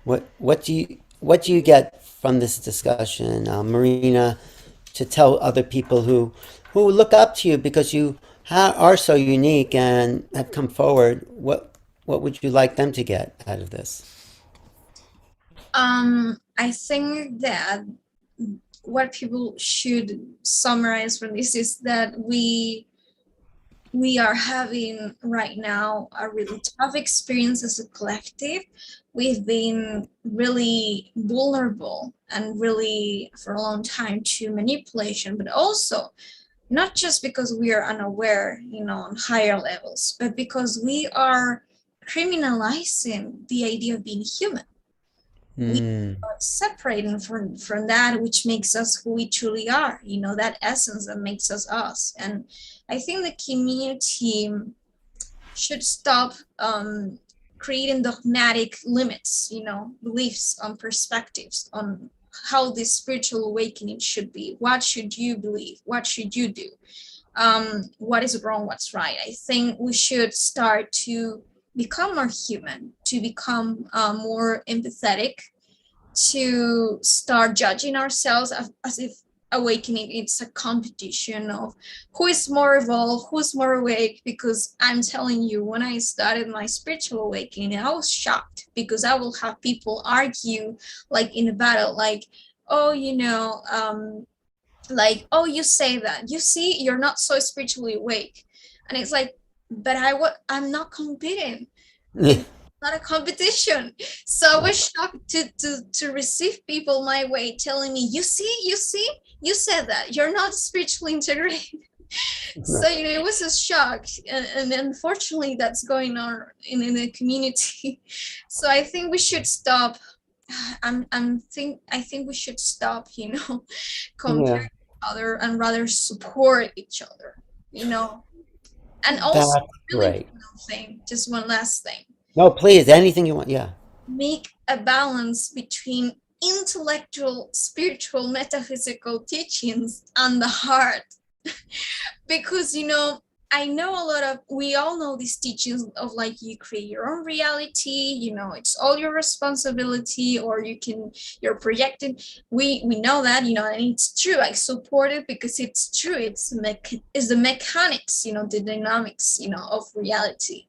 what do you get from this discussion, Marina, to tell other people who look up to you because you are so unique and have come forward? What would you like them to get out of this? I think that what people should summarize from this is that we are having right now a really tough experience as a collective. We've been really vulnerable and really for a long time to manipulation, but also not just because we are unaware, on higher levels, but because we are criminalizing the idea of being human. We Hmm. are separating from that which makes us who we truly are, that essence that makes us. And I think the community should stop creating dogmatic limits, beliefs on perspectives on how this spiritual awakening should be. What should you believe? What should you do? What is wrong? What's right? I think we should start to become more human, to become more empathetic, to start judging ourselves as if awakening it's a competition of who is more evolved, who's more awake. Because I'm telling you, when I started my spiritual awakening, I was shocked because I will have people argue like in a battle, like, oh, like, oh, you say that, you see, you're not so spiritually awake. And it's like, but I'm not competing. It's not a competition. So I was shocked to receive people my way telling me, you see, you said that you're not spiritually integrated. So it was a shock, and unfortunately that's going on in the community. So I think we should stop. I think we should stop, Yeah, compare each other and rather support each other, and also that's really great. important thing, just one last thing, No, please, anything you want. Yeah. make a balance between intellectual, spiritual, metaphysical teachings and the heart. Because I know we all know these teachings of like you create your own reality, it's all your responsibility, or you're projecting. We know that, and it's true. I support it because it's true. It's the mechanics, the dynamics, of reality.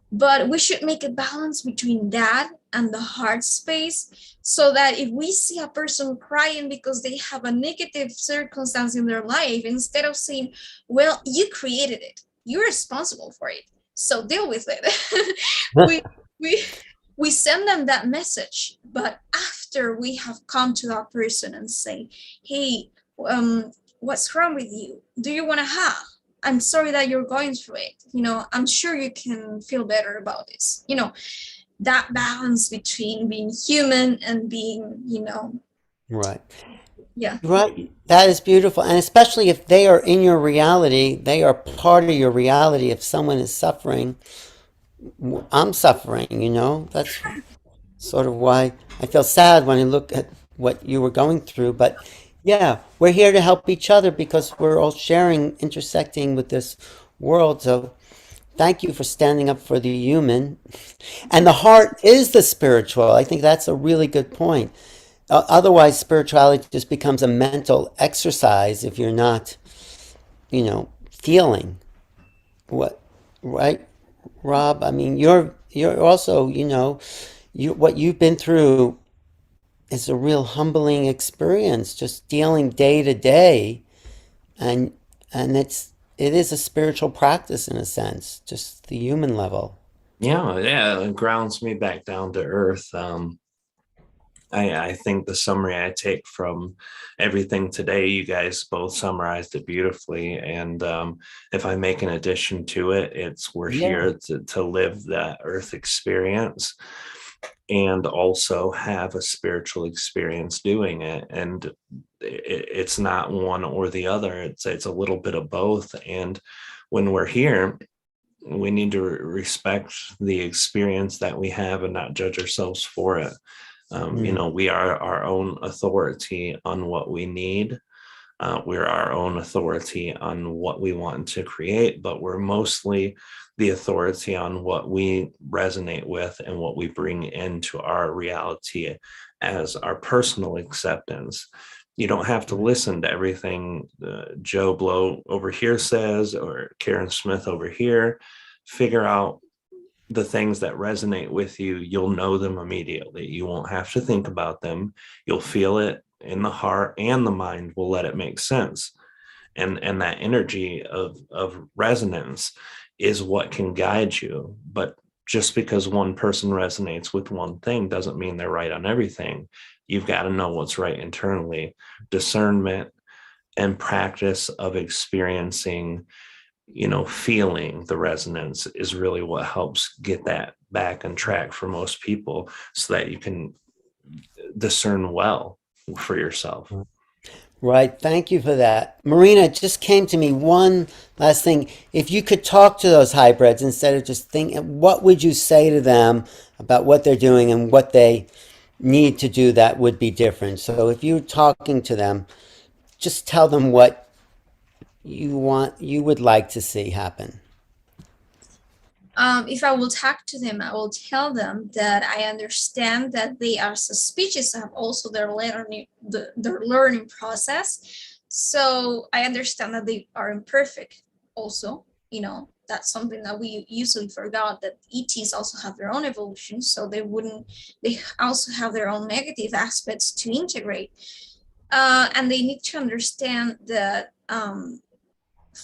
But we should make a balance between that and the heart space, so that if we see a person crying because they have a negative circumstance in their life, instead of saying, well, you created it, you're responsible for it, so deal with it. we we we send them that message, but after we have come to that person and say, hey, what's wrong with you? Do you want to have? I'm sorry that you're going through it. I'm sure you can feel better about this. That balance between being human and being, Right. yeah. Right. That is beautiful. And especially if they are in your reality, they are part of your reality. If someone is suffering, I'm suffering, That's sort of why I feel sad when I look at what you were going through. But yeah, we're here to help each other because we're all sharing, intersecting with this world. So thank you for standing up for the human. And the heart is the spiritual. I think that's a really good point. Otherwise, spirituality just becomes a mental exercise if you're not, feeling what, right, Rob? I mean, you're also, what you've been through is a real humbling experience, just dealing day to day, and it is a spiritual practice in a sense, just the human level. Yeah, it grounds me back down to earth. I think the summary I take from everything today, you guys both summarized it beautifully. And if I make an addition to it, it's we're Yeah. here to live that earth experience and also have a spiritual experience doing it. And it's not one or the other. It's a little bit of both. And when we're here, we need to respect the experience that we have and not judge ourselves for it. Mm. We are our own authority on what we need. We're our own authority on what we want to create, but we're mostly the authority on what we resonate with and what we bring into our reality as our personal acceptance. You don't have to listen to everything Joe Blow over here says or Karen Smith over here. Figure out the things that resonate with you. You'll know them immediately. You won't have to think about them. You'll feel it in the heart, and the mind will let it make sense. And that energy of resonance is what can guide you. But just because one person resonates with one thing doesn't mean they're right on everything. You've got to know what's right internally. Discernment and practice of experiencing, feeling the resonance is really what helps get that back on track for most people, so that you can discern well for yourself. Right. Thank you for that. Marina, it just came to me one last thing. If you could talk to those hybrids instead of just thinking, what would you say to them about what they're doing and what they need to do that would be different? So if you're talking to them, just tell them what you would like to see happen. If I will talk to them, I will tell them that I understand that they as a species have also their learning process. So I understand that they are imperfect also. That's something that we usually forgot, that ETs also have their own evolution. So they also have their own negative aspects to integrate. And they need to understand that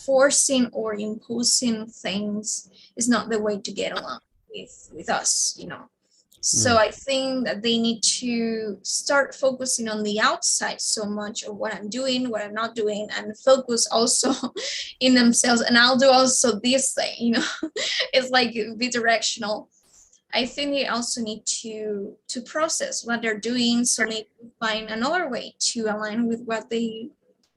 forcing or imposing things is not the way to get along with us. So I think that they need to start focusing on the outside so much of what I'm doing, what I'm not doing, and focus also in themselves. And I'll do also this thing, it's like bidirectional. I think they also need to process what they're doing, so maybe find another way to align with what they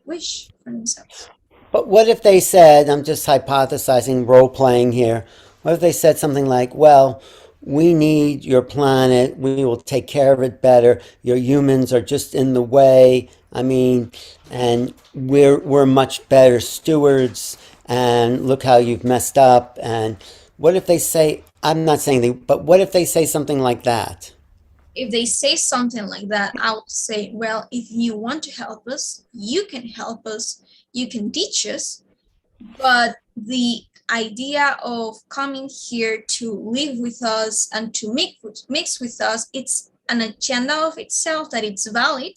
wish for themselves. But what if they said, I'm just hypothesizing, role playing here, what if they said something like, well, we need your planet, we will take care of it better, your humans are just in the way, I mean, and we're much better stewards, and look how you've messed up, and what if they say, I'm not saying they, but what if they say something like that? If they say something like that, I would say, well, if you want to help us, you can help us, you can teach us, but the idea of coming here to live with us and to mix with us, it's an agenda of itself that it's valid,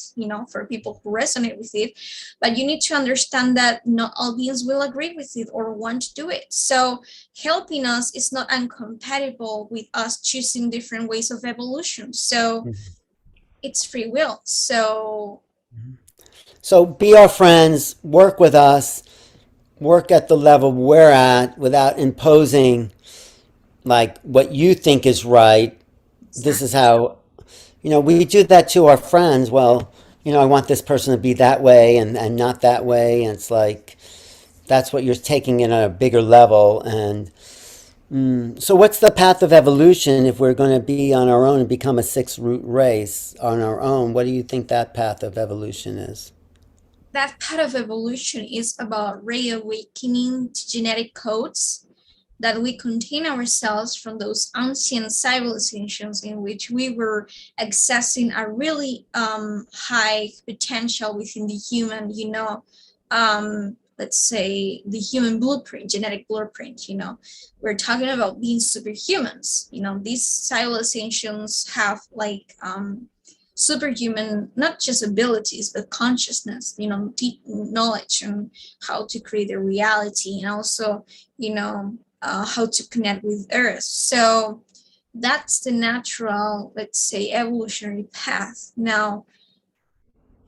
for people who resonate with it, but you need to understand that not all beings will agree with it or want to do it. So helping us is not incompatible with us choosing different ways of evolution. So it's free will. So be our friends, work with us, work at the level we're at without imposing like what you think is right. This is how, we do that to our friends. Well, I want this person to be that way and not that way. And it's like, that's what you're taking it on a bigger level. And so what's the path of evolution if we're going to be on our own and become a six root race on our own? What do you think that path of evolution is? that part of evolution is about reawakening to genetic codes that we contain ourselves from those ancient civilizations in which we were accessing a really high potential within the human, let's say the human blueprint, genetic blueprint, we're talking about being superhumans. These civilizations have like superhuman, not just abilities, but consciousness, deep knowledge on how to create a reality, and also, how to connect with Earth. So that's the natural, let's say, evolutionary path. Now,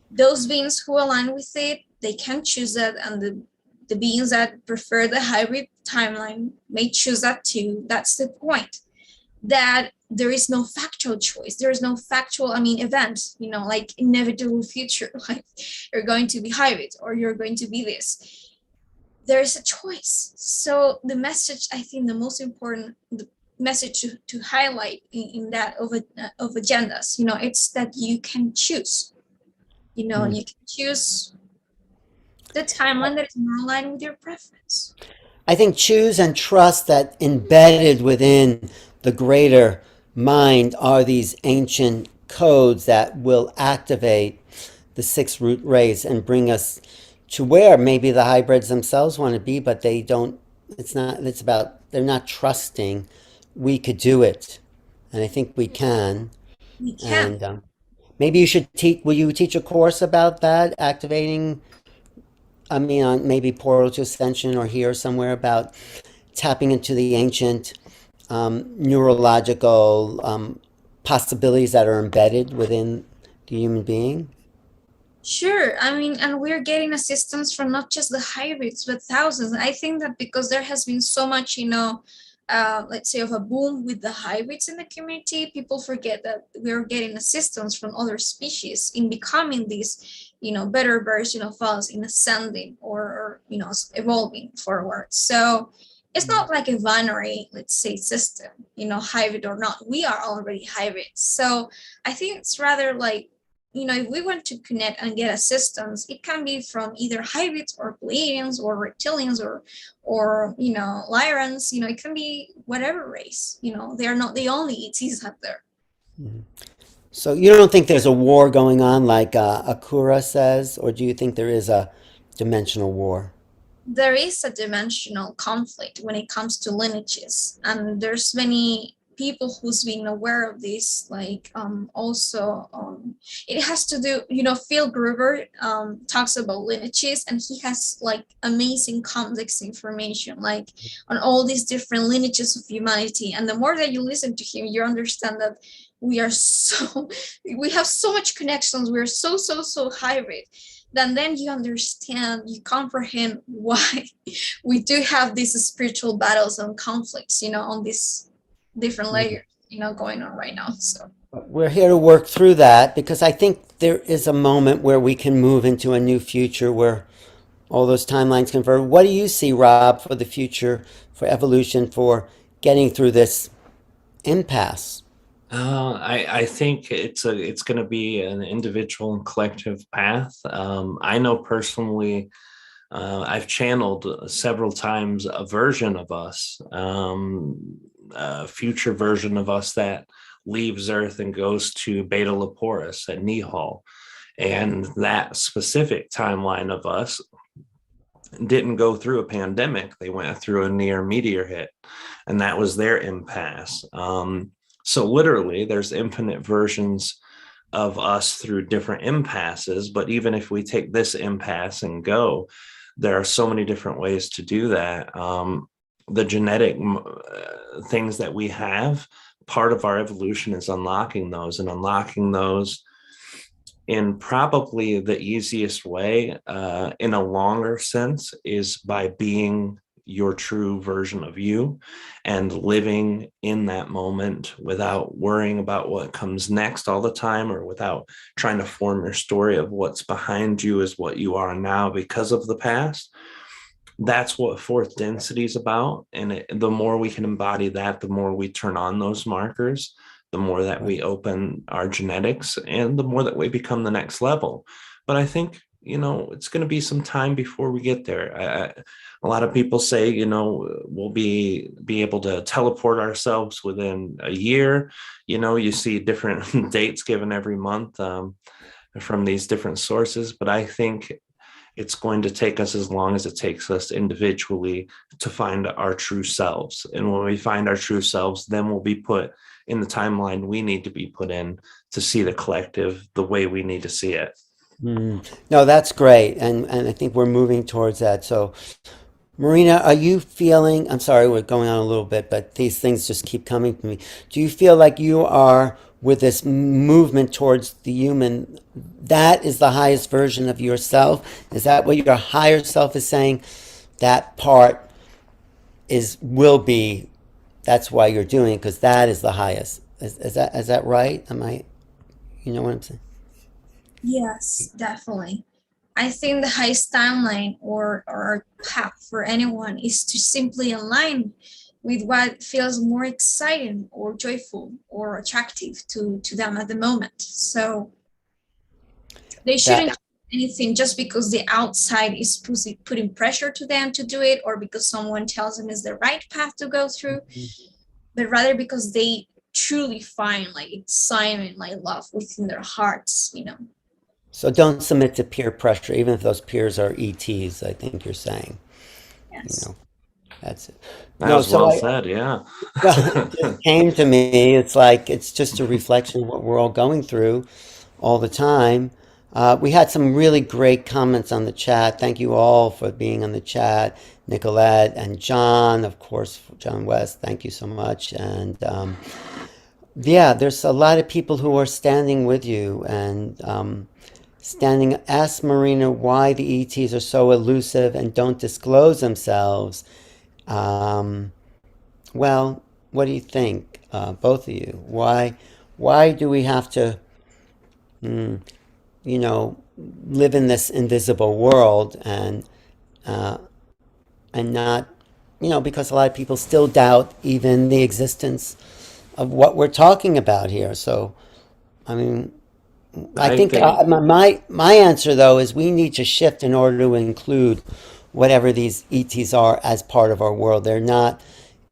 those beings who align with it, they can choose that, and the beings that prefer the hybrid timeline may choose that too. That's the point. That there is no factual choice. There is no factual, event, like inevitable future, like you're going to be hybrid or you're going to be this. There is a choice. So the message, I think the most important message to highlight in that of agendas, it's that you can choose. You can choose the timeline that is more aligned with your preference. I think choose and trust that embedded within the greater mind are these ancient codes that will activate the six root rays and bring us to where maybe the hybrids themselves want to be, but they don't. It's about they're not trusting we could do it, and I think we can. We can. And maybe you should teach. Will you teach a course about that? Activating. I mean, on maybe Portal to Ascension or here somewhere about tapping into the ancient neurological possibilities that are embedded within the human being. Sure. And we're getting assistance from not just the hybrids, but thousands. I think that because there has been so much, let's say, of a boom with the hybrids in the community, people forget that we're getting assistance from other species in becoming these, better version of us, in ascending or evolving forward. So it's not like a binary, let's say, system, hybrid or not. We are already hybrid. So I think it's rather like, if we want to connect and get assistance, it can be from either hybrids or Pleiadians or reptilians or Lyrans. It can be whatever race. They are not the only ETs out there. So you don't think there's a war going on like Akura says, or do you think there is a dimensional war? There is a dimensional conflict when it comes to lineages, and there's many people who's being aware of this, like also it has to do, Phil Gruber talks about lineages, and he has like amazing complex information like on all these different lineages of humanity, and the more that you listen to him, you understand that we are so we have so much connections, we're so hybrid, then you understand, you comprehend why we do have these spiritual battles and conflicts, on these different layers, going on right now. So We're here to work through that because I think there is a moment where we can move into a new future where all those timelines converge. What do you see, Rob, for the future, for evolution, for getting through this impasse? I think it's going to be an individual and collective path. I know personally, I've channeled several times a version of us, a future version of us that leaves Earth and goes to Beta Leporis at Nihal. And that specific timeline of us didn't go through a pandemic. They went through a near meteor hit, and that was their impasse. So literally, there's infinite versions of us through different impasses. But even if we take this impasse and go, there are so many different ways to do that. The genetic things that we have, part of our evolution is unlocking those, and unlocking those in probably the easiest way, in a longer sense, is by being your true version of you and living in that moment without worrying about what comes next all the time, or without trying to form your story of what's behind you is what you are now because of the past. That's what fourth density is about. And the more we can embody that, the more we turn on those markers, the more that we open our genetics, and the more that we become the next level. But I think, it's going to be some time before we get there. A lot of people say, we'll be able to teleport ourselves within a year. You see different dates given every month from these different sources. But I think it's going to take us as long as it takes us individually to find our true selves. And when we find our true selves, then we'll be put in the timeline we need to be put in to see the collective the way we need to see it. No, that's great. And I think we're moving towards that. So, Marina, are you feeling, I'm sorry, we're going on a little bit, but these things just keep coming to me. Do you feel like you are, with this movement towards the human, that is the highest version of yourself? Is that what your higher self is saying? That part will be, that's why you're doing it, because that is the highest. Is that right? You know what I'm saying? yes, definitely. I think the highest timeline or path for anyone is to simply align with what feels more exciting or joyful or attractive to them at the moment. So they shouldn't That, do anything just because the outside is putting pressure to them to do it, or because someone tells them is the right path to go through, but rather because they truly find like excitement, like love within their hearts. so don't submit to peer pressure, even if those peers are ETs, I think you're saying. You Yes. know, that's it. That No, was so well I, said. Yeah. well, it just came to me. It's like it's just a reflection of what we're all going through all the time. We had some really great comments on the chat. Thank you all for being on the chat. Nicolette and John, of course, John West, thank you so much. And yeah, there's a lot of people who are standing with you and standing. Ask Marina why the ETs are so elusive and don't disclose themselves. Um, well, what do you think, both of you? Why do we have to, you know, live in this invisible world uh, and not, because a lot of people still doubt even the existence of what we're talking about here. So, I mean, I I think think my answer though is we need to shift in order to include whatever these ETs are as part of our world. They're not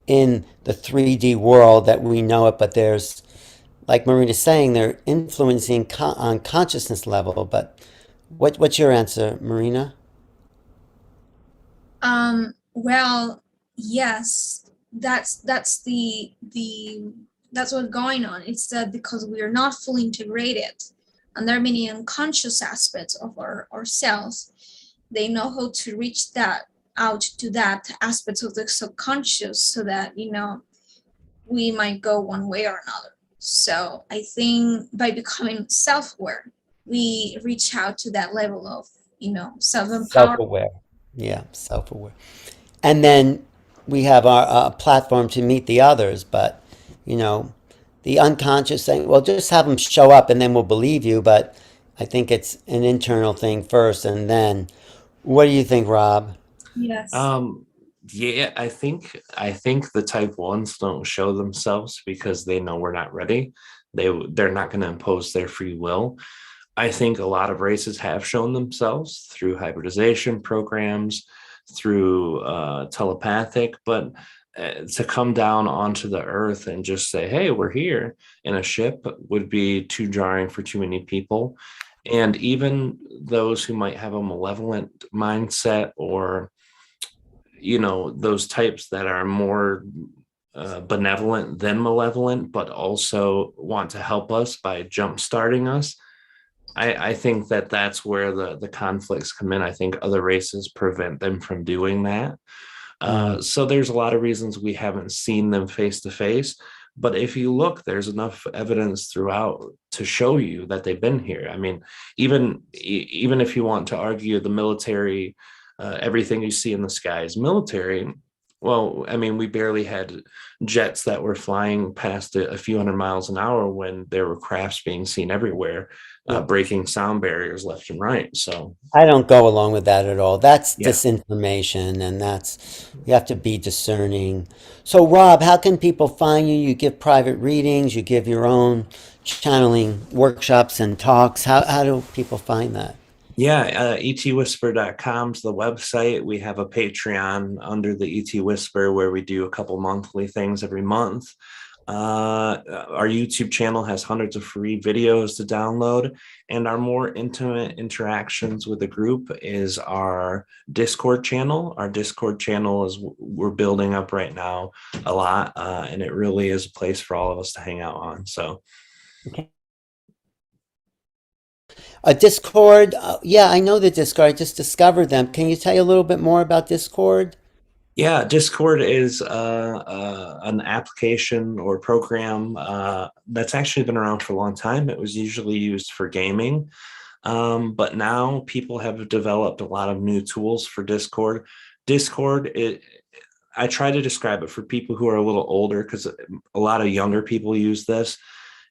in the 3D world that we know it, but there's, like Marina's saying, they're influencing on consciousness level. But what's your answer, Marina? Well, yes, that's what's going on. It's that because we are not fully integrated, and there are many unconscious aspects of ourselves, they know how to reach that out to that aspects of the subconscious so that we might go one way or another. So I think by becoming self-aware, we reach out to that level of, self-empowerment. Self-aware. Yeah, self-aware. And then we have our platform to meet the others, but you know, the unconscious thing, well, just have them show up and then we'll believe you. But I think it's an internal thing first, and then what do you think, Rob? Yes. Um, yeah, I think the type ones don't show themselves because they know we're not ready. They're not going to impose their free will. I think a lot of races have shown themselves through hybridization programs, through telepathic, but to come down onto the earth and just say, hey, we're here in a ship would be too jarring for too many people. And even those who might have a malevolent mindset, or those types that are more benevolent than malevolent, but also want to help us by jump starting us. I think that that's where the conflicts come in. I think other races prevent them from doing that. So there's a lot of reasons we haven't seen them face to face. But if you look, there's enough evidence throughout to show you that they've been here. I mean, even if you want to argue the military, everything you see in the sky is military. Well, I mean, we barely had jets that were flying past a few hundred miles an hour when there were crafts being seen everywhere, breaking sound barriers left and right. So, I don't go along with that at all. That's yeah. disinformation, and you have to be discerning. So, Rob, how can people find you? You give private readings, you give your own channeling workshops and talks. How do people find that? Yeah, etwhisper.com is the website. We have a Patreon under the ET Whisper where we do a couple monthly things every month. Our YouTube channel has hundreds of free videos to download, and our more intimate interactions with the group is our Discord channel. Our Discord channel is we're building up right now a lot, and it really is a place for all of us to hang out on. So. Okay. A Discord, yeah, I know the Discord. I just discovered them. Can you tell you a little bit more about Discord? Yeah, Discord is an application or program that's actually been around for a long time. It was usually used for gaming, but now people have developed a lot of new tools for Discord. Discord, I try to describe it for people who are a little older because a lot of younger people use this.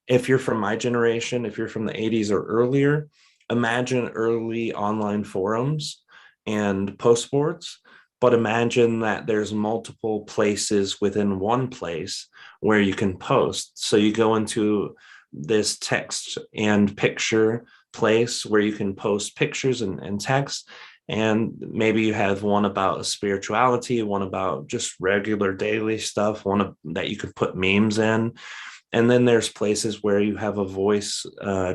If you're from my generation, if you're from the 80s or earlier, imagine early online forums and post boards, but imagine that there's multiple places within one place where you can post. So you go into this text and picture place where you can post pictures and text. And maybe you have one about spirituality, one about just regular daily stuff, that you could put memes in. And then there's places where you have a voice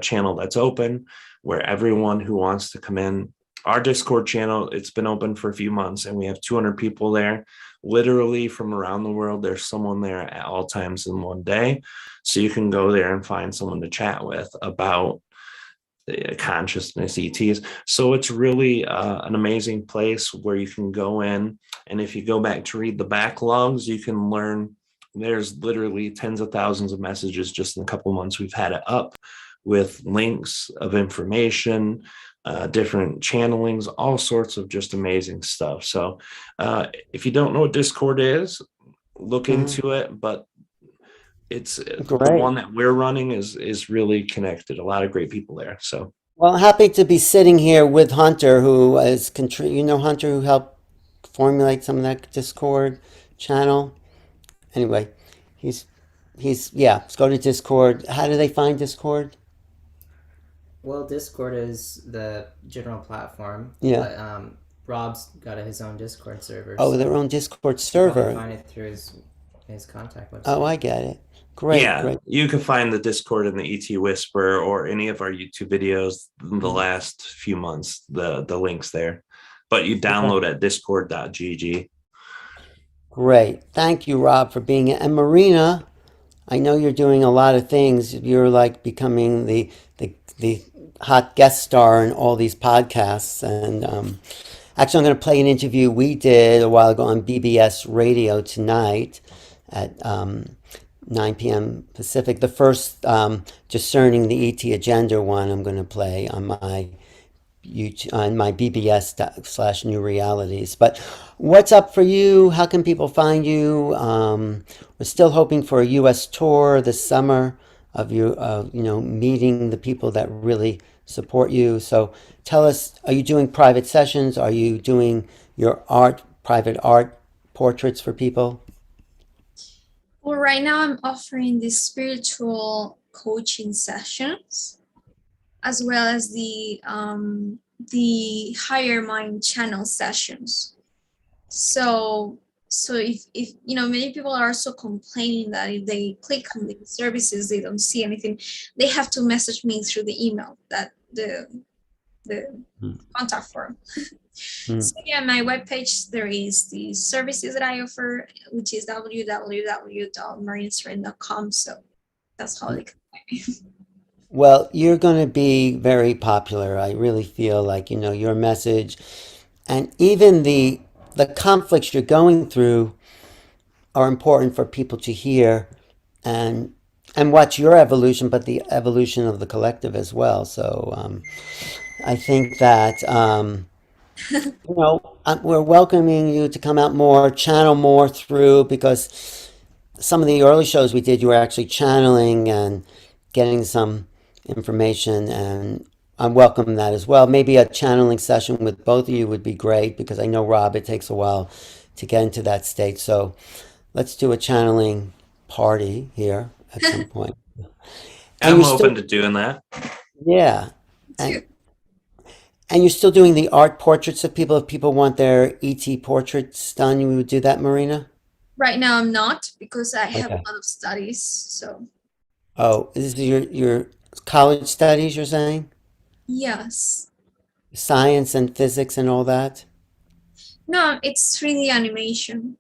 channel that's open, where everyone who wants to come in. Our Discord channel, it's been open for a few months, and we have 200 people there. Literally from around the world, there's someone there at all times in one day. So you can go there and find someone to chat with about consciousness ETs. So it's really an amazing place where you can go in. And if you go back to read the backlogs, you can learn. There's literally tens of thousands of messages just in a couple of months we've had it up, with links of information, different channelings, all sorts of just amazing stuff. So if you don't know what Discord is, look into it. But it's the Great. one that we're running is really connected. A lot of great people there. So. Well, happy to be sitting here with Hunter, who is Hunter, who helped formulate some of that Discord channel. Anyway, let's go to Discord. How do they find Discord? Well, Discord is the general platform. Yeah. But Rob's got his own Discord server. Oh, their own Discord server. Find it through his contact website. Oh, I get it. Great. Yeah, great. You can find the Discord in the ET Whisper or any of our YouTube videos in the last few months, the links there. But you download at discord.gg. Great. Thank you, Rob, for being here. And Marina, I know you're doing a lot of things. You're like becoming the hot guest star in all these podcasts. And actually, I'm going to play an interview we did a while ago on BBS Radio tonight at 9 p.m. Pacific. The first Discerning the ET Agenda one I'm going to play on my YouTube, on my BBS / New Realities. But what's up for you? How can people find you? We're still hoping for a U.S. tour this summer of you, meeting the people that really support you. So tell us, are you doing private sessions? Are you doing your private art portraits for people? Well, right now I'm offering the spiritual coaching sessions, as well as the higher mind channel sessions. So if many people are also complaining that if they click on the services they don't see anything, they have to message me through the email, that the contact form. So yeah, my webpage, there is the services that I offer, which is www.marinaseren.com. So that's how they can find me. Well, you're going to be very popular. I really feel like, your message and even the conflicts you're going through are important for people to hear and watch your evolution, but the evolution of the collective as well. So I think that we're welcoming you to come out more, channel more through, because some of the early shows we did, you were actually channeling and getting some information, and I welcome that as well. Maybe a channeling session with both of you would be great, because I know, Rob, it takes a while to get into that state. So let's do a channeling party here at some point. And I'm you're open still, to doing that. yeah. Too. And you're still doing the art portraits of people. If people want their ET portraits done, you would do that, Marina? Right now I'm not, because I have a Okay. lot of studies. So Oh, is this your college studies, you're saying? yes. Science and physics and all that? No, it's 3D animation.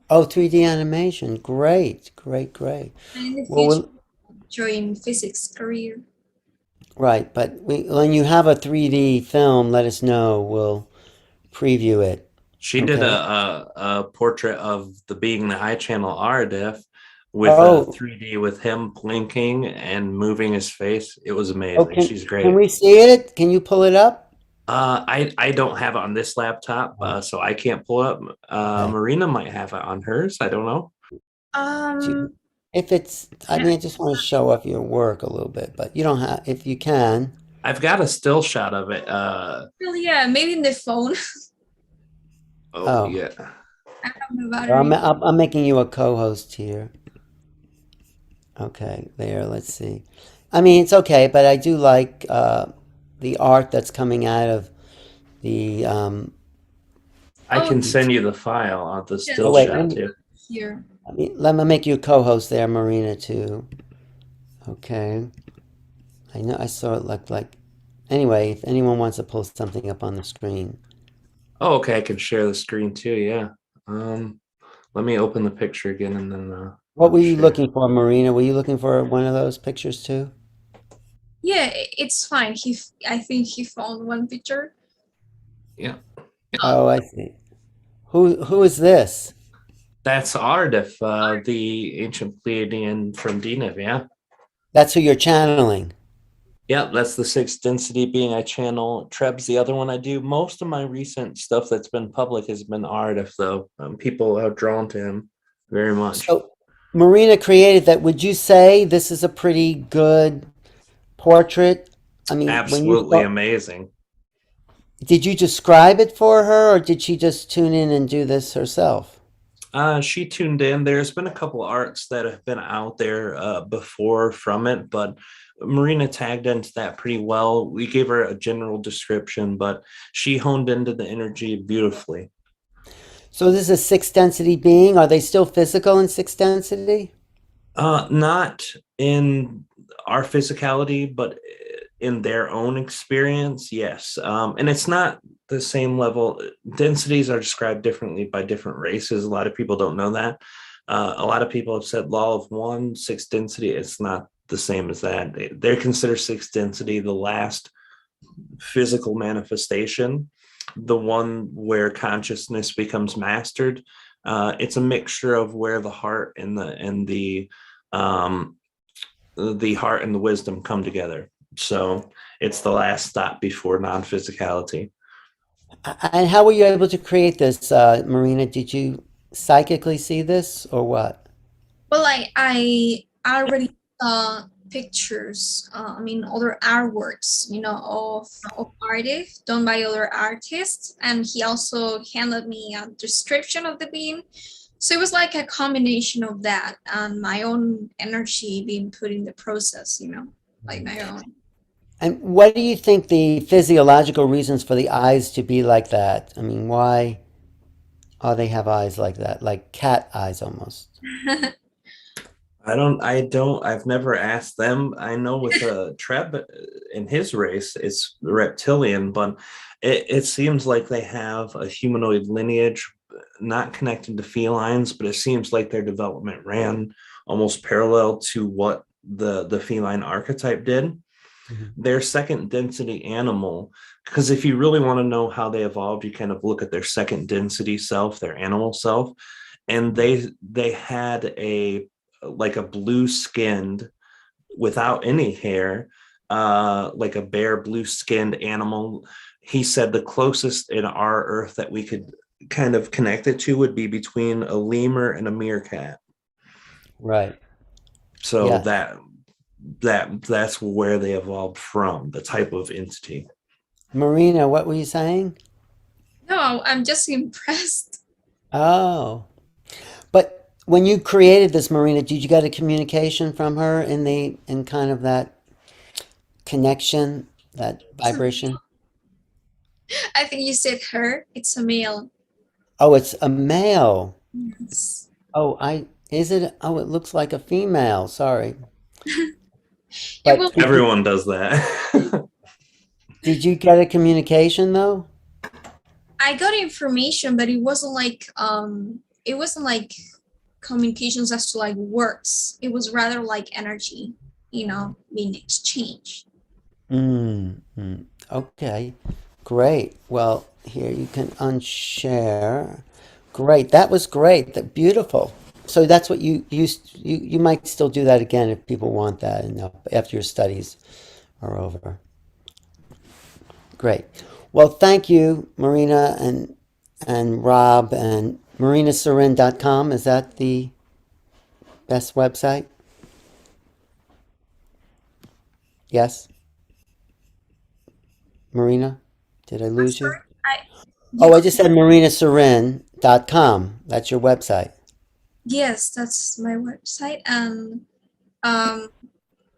Oh, 3D animation. Great, great, great. And in the Well, future, join physics career. right, but when you have a 3D film, let us know. We'll preview it. She did Okay. a portrait of the being the high channel RDiff with a Oh, 3D with him blinking and moving his face. It was oh, amazing. She's can great. we see it? Can you pull it up? I don't have it on this laptop, Oh, so I can't pull it up. okay. Marina might have it on hers. I don't know. Do- Um, If it's, I yeah, mean, I just want to show off your work a little bit, but you don't have, if you can. I've got a still shot of it. well, yeah, maybe in the phone. Oh Oh, yeah. I have no well, battery. I'm making you a co-host here. Okay, there, let's see. I mean, it's okay, but I do like the art that's coming out of the. I Oh, can send you the file on the yes, Oh still wait, shot too. here. let me make you a co-host there, Marina, too. Okay, I know I saw it looked like. Anyway, if anyone wants to pull something up on the screen. Oh, okay. I can share the screen too. Yeah. Um, Let me open the picture again and then What were you share. looking for, Marina? Were you looking for one of those pictures too? Yeah, it's fine. I think he found one picture. Yeah. Oh, I see. Who is this? That's Ardif, the ancient Pleiadian from Dinav. Yeah. That's who you're channeling. Yeah, that's the sixth density being I channel. Treb's the other one I do. Most of my recent stuff that's been public has been Ardif, though. People are drawn to him very much. So, Marina created that. Would you say this is a pretty good portrait? I mean, when you Absolutely saw, amazing. did you describe it for her, or did she just tune in and do this herself? She tuned in. There's been a couple arts that have been out there before from it, but Marina tagged into that pretty well. We gave her a general description, but she honed into the energy beautifully. So, this is a sixth density being. Are they still physical in sixth density? Not in our physicality, but in their own experience, yes. And it's not the same level. Densities are described differently by different races. A lot of people don't know that. A lot of people have said law of one, sixth density. It's not the same as that. They consider sixth density the last physical manifestation, the one where consciousness becomes mastered. It's a mixture of where the heart and the um, the heart and the wisdom come together. So it's the last stop before non-physicality. And how were you able to create this, Marina? Did you psychically see this or what? Well, I already saw pictures, I mean, other artworks, of artists done by other artists, and he also handed me a description of the being. So it was like a combination of that and my own energy being put in the process, like my own. And what do you think the physiological reasons for the eyes to be like that? I mean, why they have eyes like that, like cat eyes almost? I've never asked them. I know with Treb in his race, it's reptilian, but it seems like they have a humanoid lineage, not connected to felines, but it seems like their development ran almost parallel to what the feline archetype did. Their second density animal, because if you really want to know how they evolved, you kind of look at their second density self, their animal self, and they had a like a blue skinned without any hair, like a bare blue skinned animal. He said the closest in our earth that we could kind of connect it to would be between a lemur and a meerkat. Right. So Yeah. that's where they evolved from, the type of entity. Marina, what were you saying? No, I'm just impressed. Oh, but when you created this, Marina, did you get a communication from her in kind of that connection, that vibration? I think you said her. It's a male. Oh, it's a male. Yes. Oh, is it? Oh, it looks like a female. Sorry. It will. But Everyone does that. did you get a communication though? I got information, but it wasn't like communications as to like words. It was rather like energy, being exchanged. Okay, great. Well, here you can unshare. Great, that was great. That beautiful. So that's what you might still do that again if people want that, and after your studies are over. Great. Well, thank you, Marina and Rob, and marinaseren.com. Is that the best website? Yes, Marina? Did I I'm lose you? sorry. I Oh, you I just said marinaseren.com. That's your website. Yes, that's my website. And um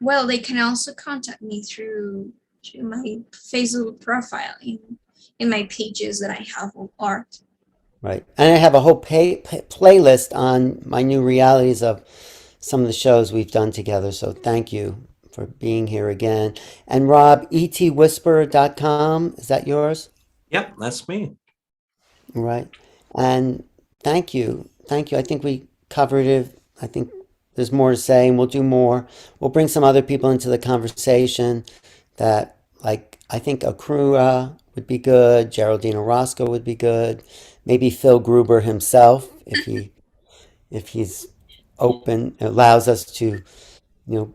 well, they can also contact me through my Facebook profile in my pages that I have of art. Right. And I have a whole playlist on my new realities of some of the shows we've done together. So thank you for being here again. And Rob, etwhisperer.com, is that yours? Yep, that's me. Right. And thank you. Thank you. I think we covered it. I think there's more to say, and we'll do more. We'll bring some other people into the conversation that, like, I think Akrura would be good. Geraldine Orozco would be good. Maybe Phil Gruber himself, if he's open, allows us to,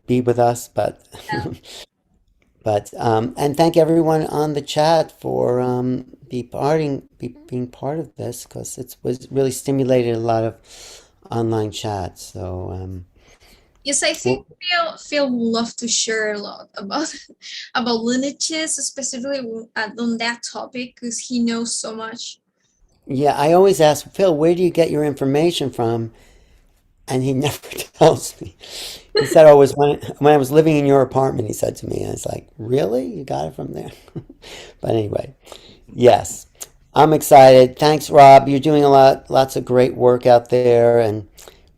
be with us. But Yeah. and thank everyone on the chat for being part of this, because it was really stimulated a lot of online chats. So Yes, I think well, Phil would love to share a lot about about lineages, specifically on that topic, because he knows so much. yeah, I always ask Phil, where do you get your information from? And he never tells me. He said, "Oh, it was when I was living in your apartment." He said to me, and I was like, "Really? You got it from there?" But anyway, yes, I'm excited. Thanks, Rob. You're doing lots of great work out there, and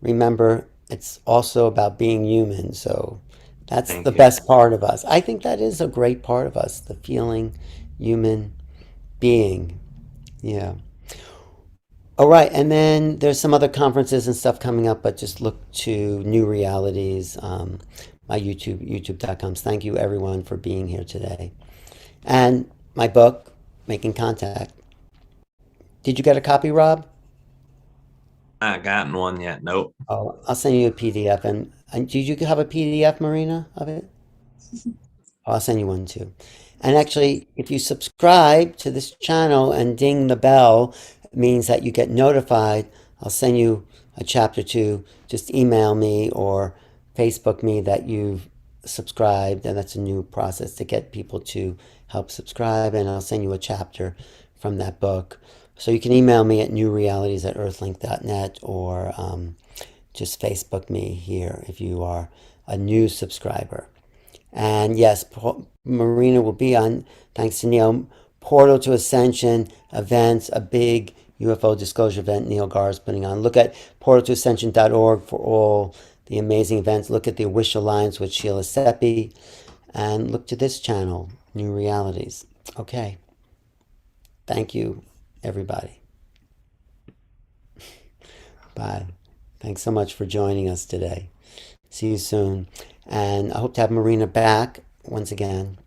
remember, it's also about being human. So that's the Thank you. best part of us. I think that is a great part of us, the feeling human being. Yeah. All right, and then there's some other conferences and stuff coming up, but just look to New Realities, my youtube.com. Thank you everyone for being here today. And my book, Making Contact. Did you get a copy, Rob? Not gotten one yet. Nope. Oh, I'll send you a PDF. And did you have a PDF, Marina, of it? I'll send you one too. And actually, if you subscribe to this channel and ding the bell, it means that you get notified. I'll send you a chapter two. Just email me or Facebook me that you've subscribed, and that's a new process to get people to help subscribe. And I'll send you a chapter from that book. So you can email me at newrealities@earthlink.net or just Facebook me here if you are a new subscriber. And yes, Marina will be on, thanks to Neil, Portal to Ascension events, a big UFO disclosure event Neil Gar is putting on. Look at portaltoascension.org for all the amazing events. Look at the Wish Alliance with Sheila Seppi. And look to this channel, New Realities. Okay. Thank you, everybody. Bye. Thanks so much for joining us today. See you soon. And I hope to have Marina back once again